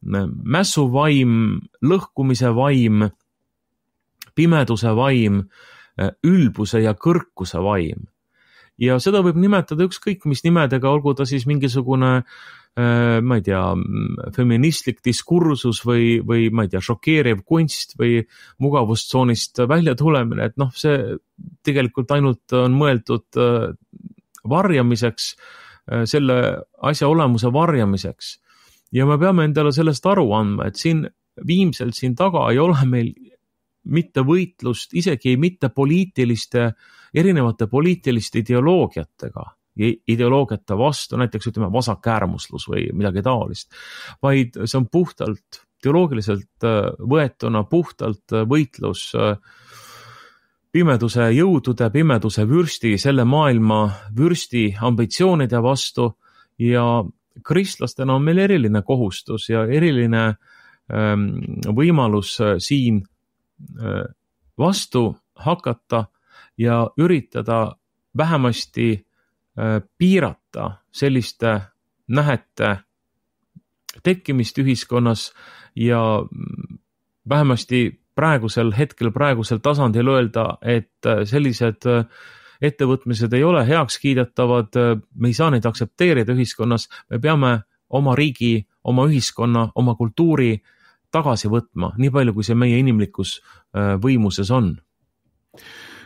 mässuvaim, lõhkumise vaim, pimeduse vaim, ülbuse ja kõrkuse vaim. Ja seda võib nimetada ükskõik mis nimedega, olgu ta siis mingisugune, ma ei tea, feministlik diskursus või ma ei tea, šokeeriv kunst või mugavustsoonist välja tulemine, et see tegelikult ainult on mõeldud varjamiseks, selle asja olemuse varjamiseks. Ja me peame endale sellest aru andma, et siin viimselt siin taga ei ole meil mitte võitlust, isegi mitte erinevate poliitiliste ideoloogiate vastu, näiteks ütleme vasakäärmuslus või midagi taolist, vaid see on puhtalt, teoloogiliselt võetuna puhtalt võitlus pimeduse jõudude, pimeduse vürsti, selle maailma vürsti ambitsioonide vastu ja kristlastena on meil eriline kohustus ja eriline võimalus siin vastu hakata ja üritada vähemasti piirata selliste nähete tekkimist ühiskonnas ja vähemasti praegusel hetkel, praegusel tasandil öelda, et sellised ettevõtmised ei ole heaks kiidetavad, me ei saa neid aktsepteerida ühiskonnas, me peame oma riigi, oma ühiskonna, oma kultuuri tagasi võtma, nii palju kui see meie inimlikus võimuses on.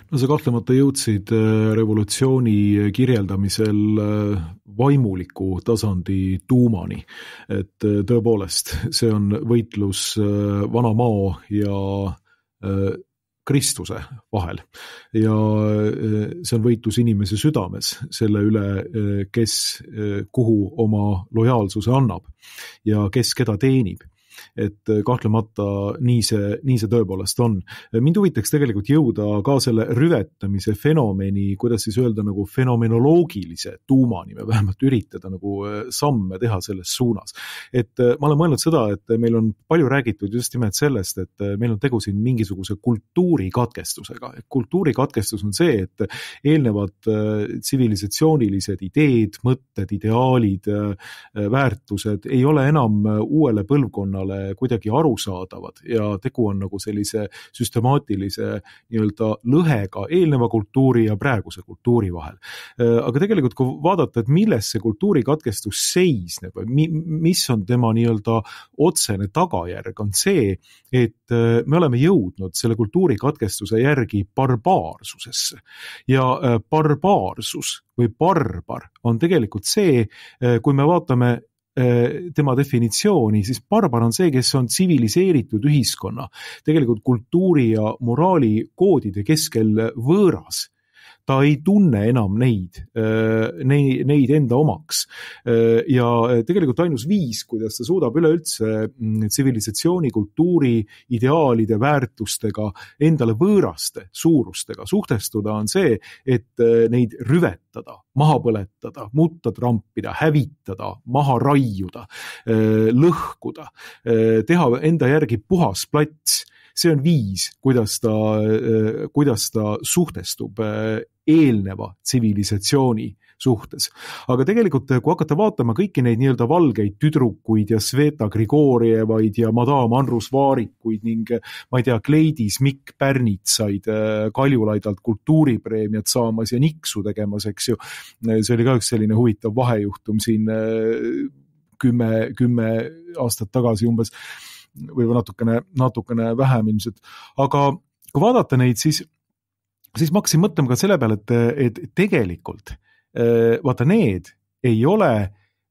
No sa kahtlemata jõudsid revolutsiooni kirjeldamisel vaimuliku tasandi tuumani, et tõepoolest see on võitlus vana maa ja Kristuse vahel ja see on võitlus inimese südames selle üle, kes kuhu oma lojaalsuse annab ja kes keda teenib. Et kahtlemata nii see tõepoolest on. Mind huvitaks tegelikult jõuda ka selle rüvetamise fenomeni, kuidas siis öelda nagu fenomenoloogilise tuumani, me vähemalt üritada nagu samme teha selles suunas. Et ma olen mõelnud seda, et meil on palju räägitud just nimelt sellest, et meil on tegu siin mingisuguse kultuurikatkestusega. Kultuurikatkestus on see, et eelnevad tsivilisatsioonilised ideed, mõtted, ideaalid, väärtused ei ole enam uuele põlvkonnale kuidagi arusaadavad ja tegu on nagu sellise süstemaatilise nii-öelda lõhega eelneva kultuuri ja praeguse kultuuri vahel. Aga tegelikult kui vaadata, et milles see kultuurikatkestus seisneb või mis on tema nii-öelda otsene tagajärg, on see, et me oleme jõudnud selle kultuurikatkestuse järgi barbaarsusesse ja barbaarsus või barbar on tegelikult see, kui me vaatame tema definitsiooni, siis barbar on see, kes on tsiviliseeritud ühiskonna, tegelikult kultuuri ja moraali koodide keskel võõras. Ta ei tunne enam neid enda omaks. Ja tegelikult ainus viis, kuidas ta suudab üleüldse tsivilisatsiooni, kultuuri, ideaalide, väärtustega, endale võõraste suurustega suhtestuda on see, et neid rüvetada, maha põletada, mutta trampida, hävitada, maha raiuda, lõhkuda, teha enda järgi puhas plats. see on viis, kuidas ta suhtestub eelneva tsivilisatsiooni suhtes. Aga tegelikult, kui hakata vaatama kõiki neid nii-öelda valgeid tüdrukuid ja Sveta Grigorievaid ja Madame Andrus Vaarikuid ning ma ei tea, Gleidis Mikk Pärnitsaid Kaljulaidalt kultuuripreemiat saamas ja niksu tegemas, eks ju. See oli ka üks selline huvitav vahejuhtum siin 10 aastat tagasi umbes, või natukene vähem ilmselt. Aga kui vaadata neid, siis ma hakkasin mõtlema ka selle peale, et tegelikult vaata, need ei ole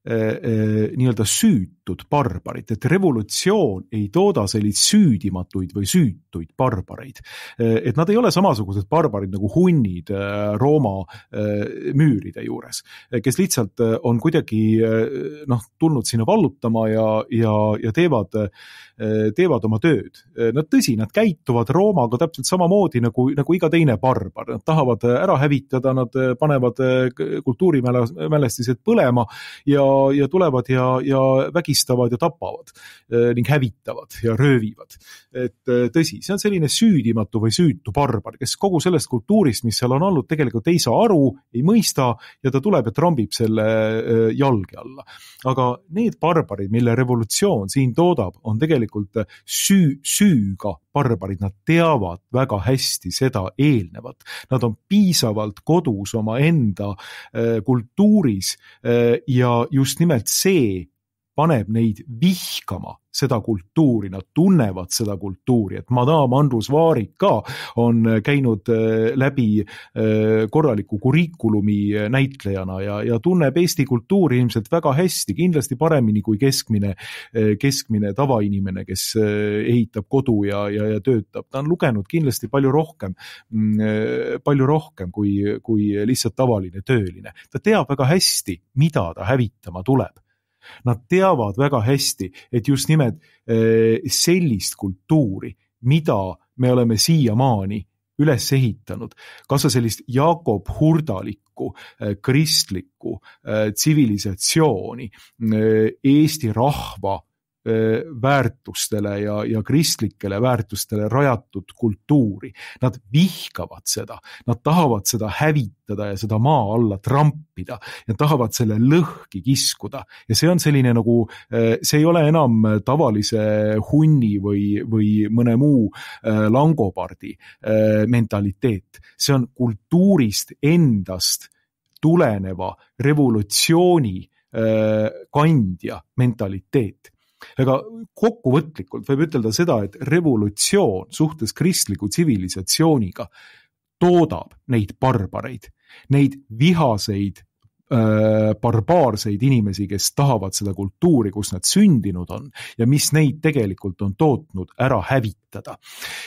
nii-öelda süütud barbarid, et revolutsioon ei tooda selliseid süüdimatuid või süütuid barbareid. Et nad ei ole samasugused barbarid nagu hunnid Rooma müüride juures, kes lihtsalt on kuidagi tulnud sinna vallutama ja teevad oma tööd. Nad tõsi, nad käituvad Roomaga täpselt samamoodi nagu iga teine barbar. Nad tahavad ära hävitada, nad panevad kultuurimälestised põlema ja tulevad ja vägistavad ja tapavad ning hävitavad ja röövivad. Et tõsi, see on selline süüdimatu või süütu barbar, kes kogu sellest kultuurist, mis seal on olnud, tegelikult ei saa aru, ei mõista ja ta tuleb ja trambib selle jalge alla. Aga need barbarid, mille revolutsioon siin toodab, on tegelikult süüga barbarid, nad teavad väga hästi seda eelnevat. Nad on piisavalt kodus oma enda kultuuris ja just nimelt see paneb neid vihkama seda kultuuri, nad tunnevad seda kultuuri, et Madame Andrus Vaarik ka on käinud läbi korraliku kurikulumi näitlejana ja tunneb Eesti kultuuri ilmselt väga hästi, kindlasti paremini kui keskmine tavainimene, kes ehitab kodu ja töötab. Ta on lugenud kindlasti palju rohkem kui lihtsalt tavaline tööline. Ta teab väga hästi, mida ta hävitama tuleb. Nad teavad väga hästi, et just nimelt sellist kultuuri, mida me oleme siiamaani üles ehitanud, kas sellist Jakob Hurdalikku, kristlikku tsivilisatsiooni, Eesti rahva väärtustele ja kristlikele väärtustele rajatud kultuuri. Nad vihkavad seda, nad tahavad seda hävitada ja seda maa alla trampida ja tahavad selle lõhki kiskuda. Ja see on selline nagu, see ei ole enam tavalise hunni või mõne muu langobardi mentaliteet. See on kultuurist endast tuleneva revolutsiooni kandja mentaliteet. Aga kokkuvõtlikult võib ütelda seda, et revolutsioon suhtes kristliku tsivilisatsiooniga toodab neid barbareid, neid vihaseid, barbaarseid inimesi, kes tahavad seda kultuuri, kus nad sündinud on ja mis neid tegelikult on tootnud ära hävitada.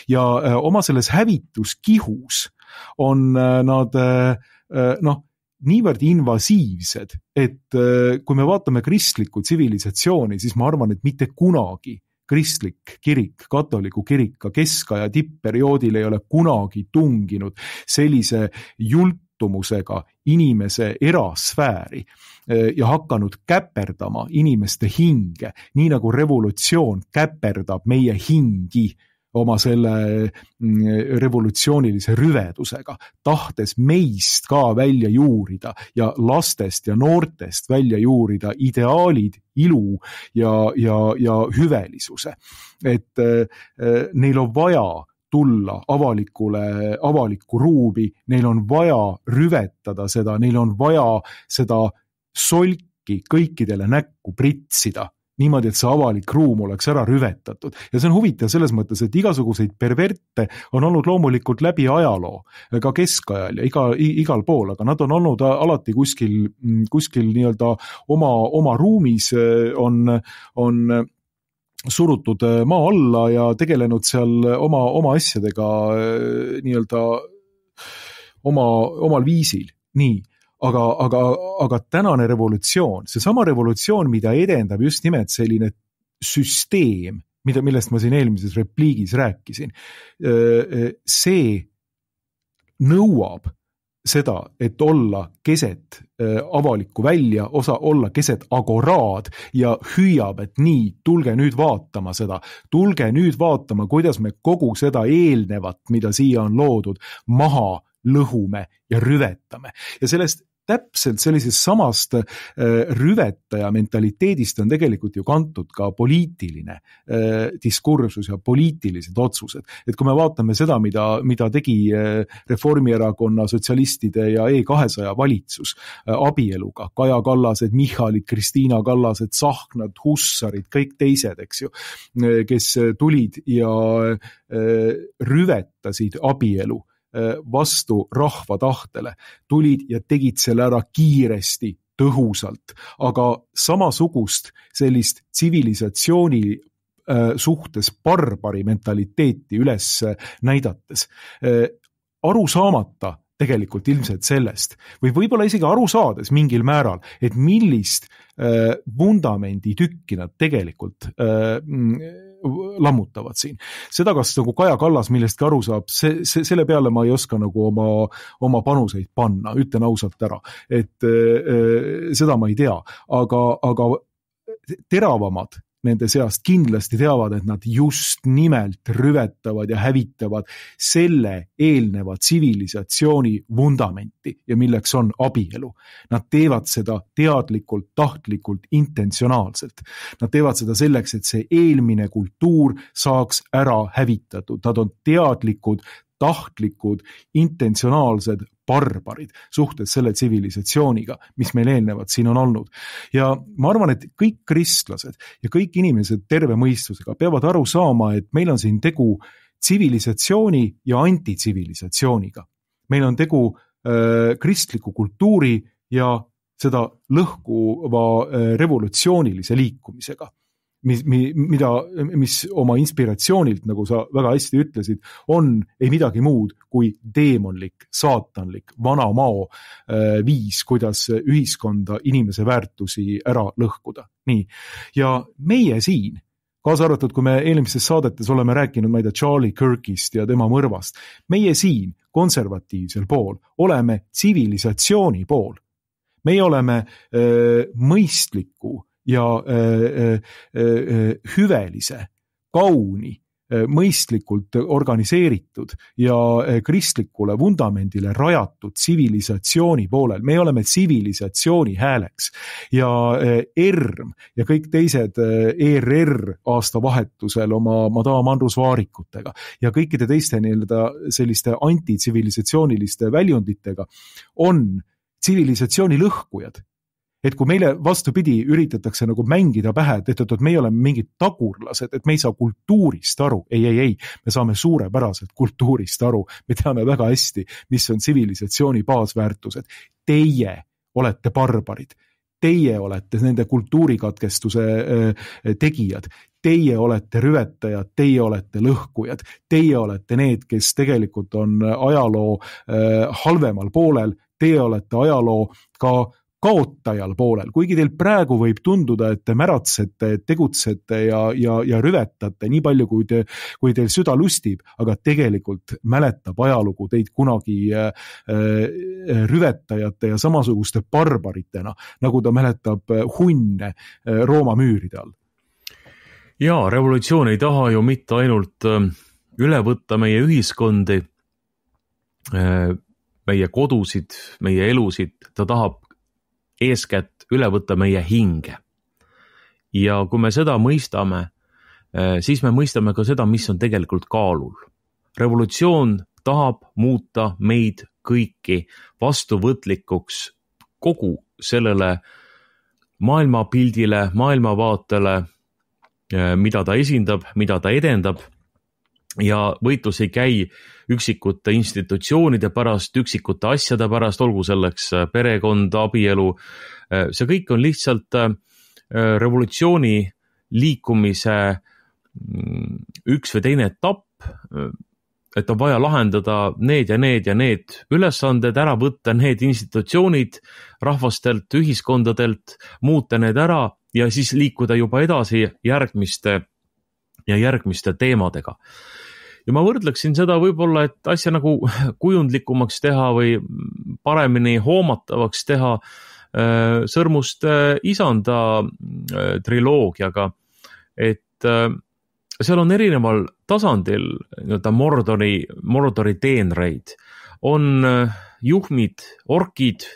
Ja oma selles hävituskihus on nad niivõrd invasiivsed, et kui me vaatame kristlikku tsivilisatsiooni, siis ma arvan, et mitte kunagi kristlik kirik, katoliku kirik ka keskaja tippperioodil ei ole kunagi tunginud sellise jultumusega inimese erasfääri ja hakanud käperdama inimeste hinge, nii nagu revolutsioon käperdab meie hingi oma selle revolutsioonilise rüvedusega, tahtes meist ka välja juurida ja lastest ja noortest välja juurida ideaalid, ilu ja hüvelisuse. Et neil on vaja tulla avalikku ruumi, neil on vaja rüvetada seda, neil on vaja seda solki kõikidele näkku pritsida, niimoodi, et see avalik ruum oleks ära rüvetatud. Ja see on huvitav selles mõttes, et igasuguseid perverte on olnud loomulikult läbi ajaloo, ka keskajal ja igal pool, aga nad on olnud alati kuskil nii-öelda oma ruumis on surutud maa alla ja tegelenud seal oma asjadega nii-öelda omal viisil. Nii. Aga tänane revolutsioon, seesama revolutsioon, mida edendab just nimelt selline süsteem, millest ma siin eelmises repliigis rääkisin, see nõuab seda, et olla keset avalikku välja, olla keset agoraad ja hüüab, et nii, tulge nüüd vaatama seda, tulge nüüd vaatama, kuidas me kogu seda eelnevat, mida siia on loodud, maha lõhume ja rüvetame. Ja sellest täpselt sellisest samast rüvetaja mentaliteedist on tegelikult ju kantud ka poliitiline diskursus ja poliitilised otsused. Et kui me vaatame seda, mida tegi Reformierakonna, sotsialistide ja E200 valitsus abieluga, Kaja Kallased, Michalid, Kristiina Kallased, Tsahknad, Hussarid, kõik teised, eks ju, kes tulid ja rüvetasid abielu vastu rahva tahtele, tulid ja tegid selle ära kiiresti, tõhusalt, aga samasugust sellist tsivilisatsiooni suhtes barbari mentaliteeti üles näidates, aru saamata tegelikult ilmselt sellest või võib-olla isegi aru saades mingil määral, et millist vundamendi tükki nad tegelikult lammutavad siin. Seda, kas nagu Kaja Kallas millestki aru saab, selle peale ma ei oska nagu oma panuseid panna, ütlen ausalt ära, et seda ma ei tea, aga teravamad nende seast kindlasti teavad, et nad just nimelt rüvetavad ja hävitavad selle eelneva tsivilisatsiooni vundamenti ja milleks on abielu. Nad teevad seda teadlikult, tahtlikult, intentsionaalselt. Nad teevad seda selleks, et see eelmine kultuur saaks ära hävitatud. Nad on teadlikud, tahtlikud, intentsionaalsed barbarid suhtes selle tsivilisatsiooniga, mis meil eelnevad siin on olnud. Ja ma arvan, et kõik kristlased ja kõik inimesed terve mõistusega peavad aru saama, et meil on siin tegu tsivilisatsiooni ja antitsivilisatsiooniga. Meil on tegu kristliku kultuuri ja seda lõhkuva revolutsioonilise liikumisega. Mis oma inspiratsioonilt, nagu sa väga hästi ütlesid, on ei midagi muud kui deemonlik, saatanlik, vana mao viis, kuidas ühiskonda, inimese väärtusi ära lõhkuda. Nii. Ja meie siin, kaasa arvatud, kui me eelmistes saadetes oleme rääkinud, ma ei tea, Charlie Kirkist ja tema mõrvast, meie siin konservatiivsel pool oleme tsivilisatsiooni pool. Meie oleme mõistliku ja hüvelise, kauni, mõistlikult organiseeritud ja kristlikule vundamendile rajatud tsivilisatsiooni poolel. Me oleme tsivilisatsiooni hääleks ja ERM ja kõik teised ERR aastavahetusel oma Madame Andrus Vaarikutega ja kõikide teiste selliste antitsivilisatsiooniliste väljunditega on tsivilisatsiooni lõhkujad. Et kui meile vastupidi üritatakse nagu mängida pähe, et meie oleme mingid tagurlased, et me ei saa kultuurist aru. Ei, me saame suurepäraselt kultuurist aru. Me teame väga hästi, mis on tsivilisatsiooni baasväärtused. Teie olete barbarid. Teie olete nende kultuurikatkestuse tegijad. Teie olete rüvetajad, teie olete lõhkujad. Teie olete need, kes tegelikult on ajaloo halvemal poolel. Teie olete ajaloo ka kaotajal poolel, kuigi teil praegu võib tunduda, et te märatsete, tegutsete ja rüvetate nii palju, kui teil süda lustib, aga tegelikult mäletab ajalugu teid kunagi rüvetajate ja samasuguste barbaritena, nagu ta mäletab hunne Rooma müüride all. Ja, revolutsioon ei taha ju mitte ainult üle võtta meie ühiskondi, meie kodusid, meie elusid, ta tahab eeskätt üle võtta meie hinge. Ja kui me seda mõistame, siis me mõistame ka seda, mis on tegelikult kaalul. Revolutsioon tahab muuta meid kõiki vastuvõtlikuks kogu sellele maailmapildile, maailmavaatele, mida ta esindab, mida ta edendab. Ja võitlus ei käi üksikute institutsioonide pärast, üksikute asjade pärast, olgu selleks perekond, abielu. See kõik on lihtsalt revolutsiooni liikumise üks või teine etapp, et on vaja lahendada need ja need ülesanded, ära võtta need institutsioonid rahvastelt, ühiskondadelt, muuta need ära ja siis liikuda juba edasi järgmiste teemadega. ja ma võrdleksin seda võib-olla, et asja nagu kujundlikumaks teha või paremini hoomatavaks teha Sõrmuste isanda triloogiaga, et seal on erineval tasandil nii-öelda Mordori teenreid. On juhmid, orkid,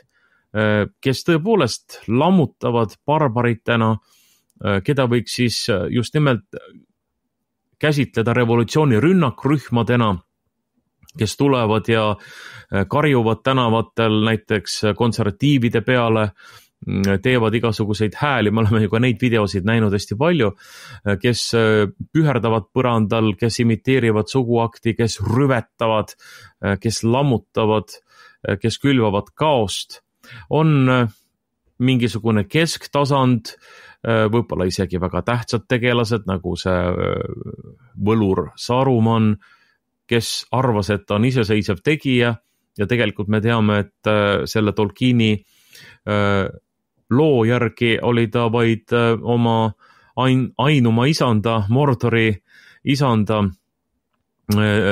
kes tõepoolest lammutavad barbaritena, keda võiks siis just nimelt käsitleda revolutsiooni rünnakrühmadena, kes tulevad ja karjuvad tänavatel näiteks konservatiivide peale, teevad igasuguseid hääli, me oleme ju ka neid videosid näinud hästi palju, kes püherdavad põrandal, kes imiteerivad suguakti, kes rüvetavad, kes lammutavad, kes külvavad kaost. On mingisugune kesktasand, võib-olla isegi väga tähtsad tegelased, nagu see võlur Saruman, kes arvas, et ta on iseseisev tegija ja tegelikult me teame, et selle Tolkieni loo järgi oli ta vaid oma ainuma isanda, Mordori isanda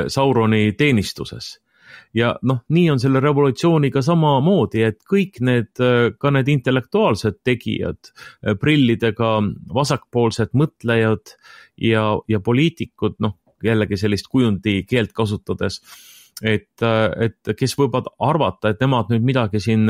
Sauroni teenistuses. Ja nii on selle revolutsiooniga samamoodi, et kõik ka need intellektuaalsed tegijad, prillidega vasakpoolsed mõtlejad ja poliitikud, jällegi sellist kujundi keelt kasutades, et kes võivad arvata, et nemad nüüd midagi siin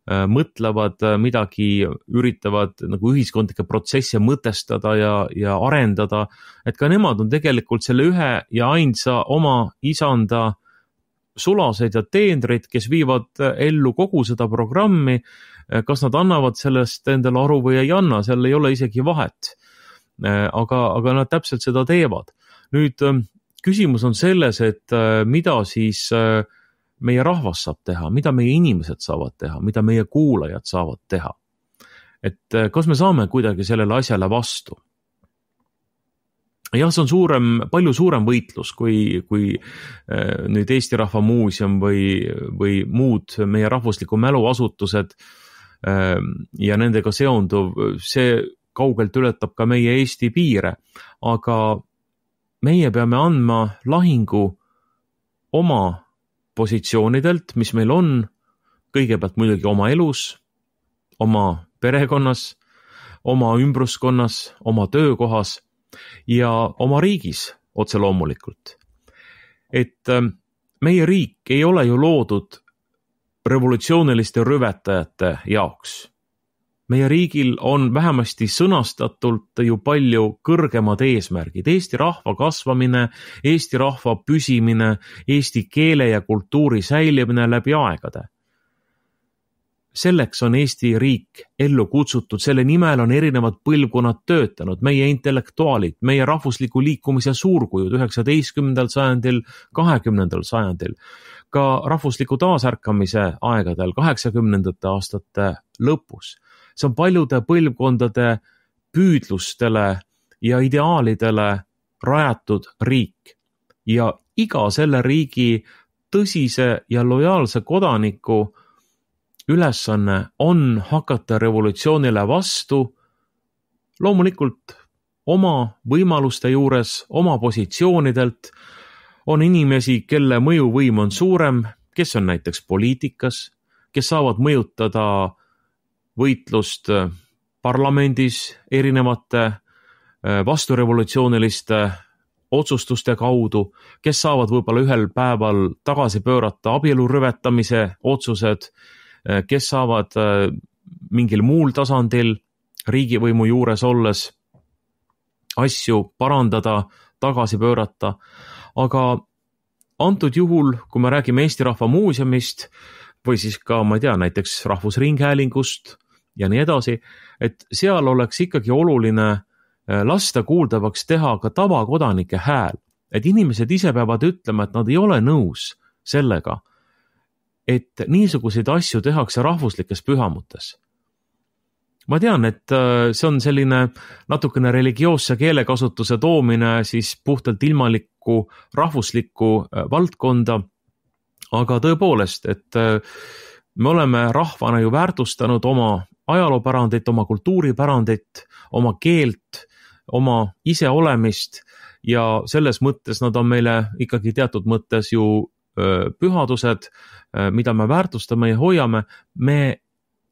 mõtlevad, midagi üritavad nagu ühiskondlikke protsesse mõtestada ja arendada, et ka nemad on tegelikult selle ühe ja ainsa oma isanda sulased ja teenrid, kes viivad ellu kogu seda programmi, kas nad annavad sellest endale aru või ei anna, seal ei ole isegi vahet. Aga nad täpselt seda teevad. Nüüd küsimus on selles, et mida siis meie rahvas saab teha, mida meie inimesed saavad teha, mida meie kuulajad saavad teha. Et kas me saame kuidagi sellele asjale vastu? Jah, see on palju suurem võitlus, kui nüüd Eesti Rahva Muuseum või muud meie rahvusliku mäluasutused ja nendega seonduv, see kaugelt ületab ka meie Eesti piire, aga meie peame andma lahingu oma positsioonidelt, mis meil on, kõigepealt muidugi oma elus, oma perekonnas, oma ümbruskonnas, oma töökohas ja oma riigis otse loomulikult. Et meie riik ei ole ju loodud revolutsiooniliste rüvetajate jaoks. Meie riigil on vähemasti sõnastatult ju palju kõrgemad eesmärgid. Eesti rahva kasvamine, Eesti rahva püsimine, eesti keele ja kultuuri säilimine läbi aegade. Selleks on Eesti riik ellu kutsutud, selle nimel on erinevad põlvkonnad töötanud, meie intellektuaalid, meie rahvusliku liikumise suurkujud 19. sajandil, 20. sajandil, ka rahvusliku taasärkamise aegadel 80. aastate lõpus. See on paljude põlvkondade püüdlustele ja ideaalidele rajatud riik ja iga selle riigi tõsise ja lojaalse kodaniku ülesanne on hakata revolutsioonile vastu, loomulikult oma võimaluste juures, oma positsioonidelt. On inimesi, kelle mõjuvõim on suurem, kes on näiteks poliitikas, kes saavad mõjutada võitlust parlamendis erinevate vasturevolutsiooniliste otsustuste kaudu, kes saavad võib-olla ühel päeval tagasi pöörata abielu rüvetamise otsused, kes saavad mingil muul tasandil riigivõimu juures olles asju parandada, tagasi pöörata. Aga antud juhul, kui me räägime Eesti Rahva Muuseumist või siis ka, ma ei tea, näiteks Rahvusringhäälingust ja nii edasi, et seal oleks ikkagi oluline lasta kuuldavaks teha ka tavakodanike hääl. Et inimesed ise peavad ütlema, et nad ei ole nõus sellega, et niisuguseid asju tehakse rahvuslikes pühamutes. Ma tean, et see on selline natukene religioosse keelekasutuse toomine siis puhtalt ilmalikku rahvuslikku valdkonda, aga tõepoolest, et me oleme rahvana ju väärtustanud oma ajaloopärandit, oma kultuuripärandit, oma keelt, oma iseolemist ja selles mõttes nad on meile ikkagi teatud mõttes ju pühadused, mida me väärtustame ja hoiame. Me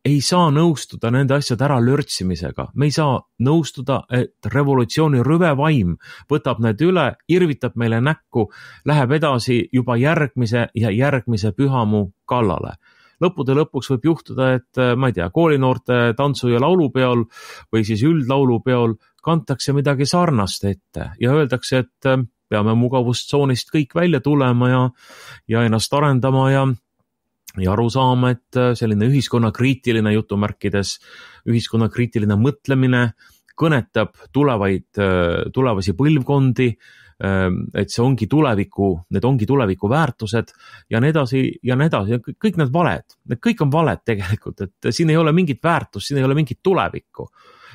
ei saa nõustuda nende asjade ära lörtsimisega. Me ei saa nõustuda, et revolutsiooni rüve vaim võtab need üle, irvitab meile näkku, läheb edasi juba järgmise ja järgmise pühamu kallale. Lõppude lõpuks võib juhtuda, et ma ei tea, koolinoorte tantsu- ja laulupeol või siis üldlaulupeol kantakse midagi sarnast ette ja öeldakse, et peame mugavustsoonist kõik välja tulema ja ennast arendama ja aru saama, et selline ühiskonnakriitiline jutumärkides, ühiskonnakriitiline mõtlemine kõnetab tulevasi põlvkondi, et see ongi need ongi tuleviku väärtused ja nii edasi ja nii edasi. Kõik need valed, need kõik on valed tegelikult, et siin ei ole mingit väärtust, siin ei ole mingit tulevikku.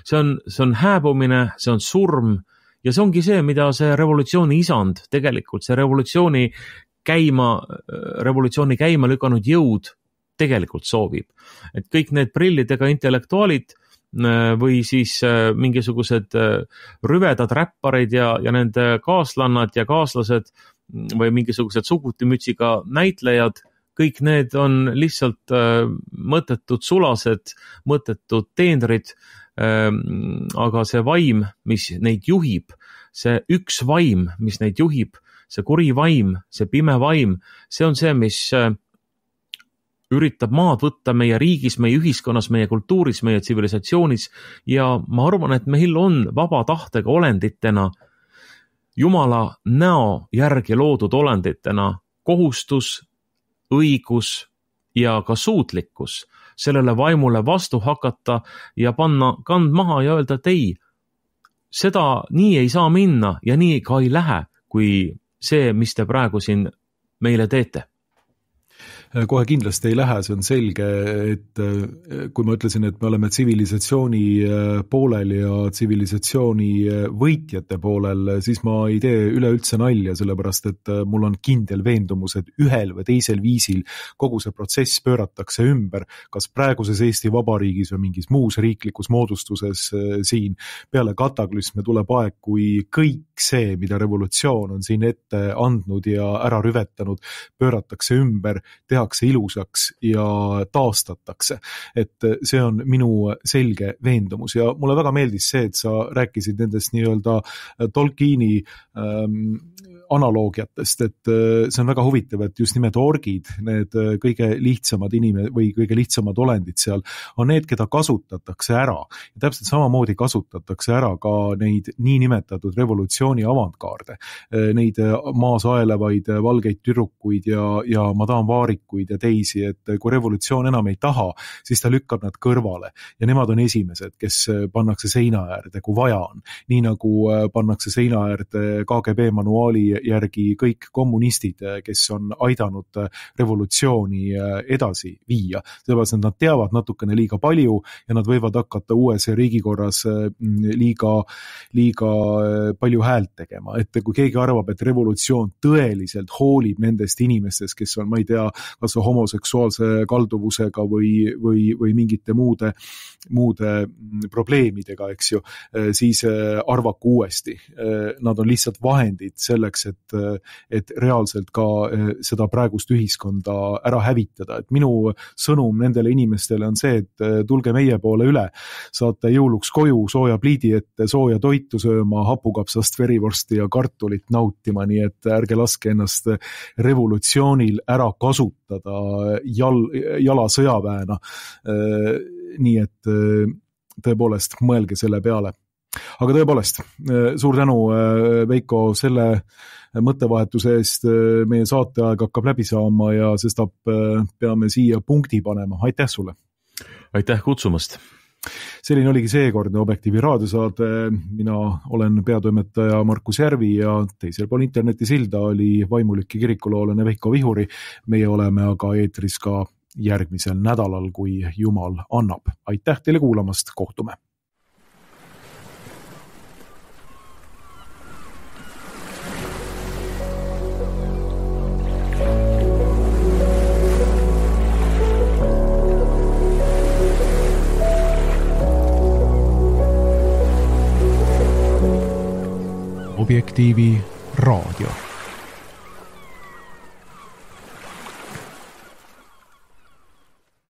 See on hääbumine, see on surm ja see ongi see, mida see revolutsiooni isand tegelikult, see revolutsiooni käima lükanud jõud tegelikult soovib. Et kõik need prillidega intellektuaalid või siis mingisugused rüvedad räpparid ja nende kaaslannad ja kaaslased või mingisugused sugutimütsiga näitlejad, kõik need on lihtsalt mõttetud sulased, mõttetud teenrid, aga see vaim, mis neid juhib, see üks vaim, mis neid juhib, see kuri vaim, see pime vaim, see on see, mis üritab maad võtta meie riigis, meie ühiskonnas, meie kultuuris, meie tsivilisatsioonis ja ma arvan, et meil on vaba tahtega olenditena, Jumala näo järgi loodud olenditena kohustus, õigus ja ka suutlikkus sellele vaimule vastu hakata ja panna kand maha ja öelda, et ei, seda nii ei saa minna ja nii ka ei lähe, kui see, mis te praegu siin meile teete. Kohe kindlasti ei lähe, see on selge, et kui ma ütlesin, et me oleme tsivilisatsiooni poolel ja tsivilisatsiooni võitjate poolel, siis ma ei tee üleüldse nalja, sellepärast et mul on kindel veendumus, et ühel või teisel viisil kogu see protsess pööratakse ümber, kas praeguses Eesti Vabariigis või mingis muus riiklikus moodustuses siin peale kataklüsme tuleb aeg, kui kõik see, mida revolutsioon on siin ette andnud ja ära rüvetanud, pööratakse ümber, tehakse ilusaks ja taastatakse. Et see on minu selge veendumus ja mulle väga meeldis see, et sa rääkisid nendest nii-öelda Tolkieni analoogiatest, et see on väga huvitav, et just nimelt orgid, need kõige lihtsamad või kõige lihtsamad olendid seal, on need, keda kasutatakse ära. Ja täpselt samamoodi kasutatakse ära ka neid niinimetatud revolutsiooni avantkaarde, neid maas aelevaid valgeid tüdrukuid ja madam vaarikuid ja teisi, et kui revolutsioon enam ei taha, siis ta lükkab nad kõrvale ja nemad on esimesed, kes pannakse seina äärde, kui vaja on. Nii nagu pannakse seina äärde KGB manuaali järgi kõik kommunistid, kes on aidanud revolutsiooni edasi viia. Sellepärast, et nad teavad natukene liiga palju ja nad võivad hakata uues riigikorras liiga palju häält tegema. Et kui keegi arvab, et revolutsioon tõeliselt hoolib nendest inimestest, kes on, ma ei tea, kas homoseksuaalse kalduvusega või mingite muude probleemidega, eks ju, siis arvaku uuesti. Nad on lihtsalt vahendid selleks, et reaalselt ka seda praegust ühiskonda ära hävitada. Et minu sõnum nendele inimestele on see, et tulge meie poole üle, saate jõuluks koju sooja pliidi ette, sooja toitu sööma, hapukapsast verivorsti ja kartulit nautima, nii et ärge laske ennast revolutsioonil ära kasutada jala sõjaväena. Nii et tõepoolest mõelge selle peale. Aga tõepoolest, suur tänu, Veiko, selle mõttevahetuse eest. Meie saateaeg hakkab läbi saama ja sestap peame siia punkti panema. Aitäh sulle! Aitäh kutsumast! Selline oligi seekordne Objektiivi raadiosaade. Mina olen peatoimetaja Markus Järvi ja teisel pool internetisilda oli vaimulik ja kirikuloolane Veiko Vihuri. Meie oleme aga eetris ka järgmisel nädalal, kui Jumal annab. Aitäh teile kuulamast, kohtume! Objektiivi raadio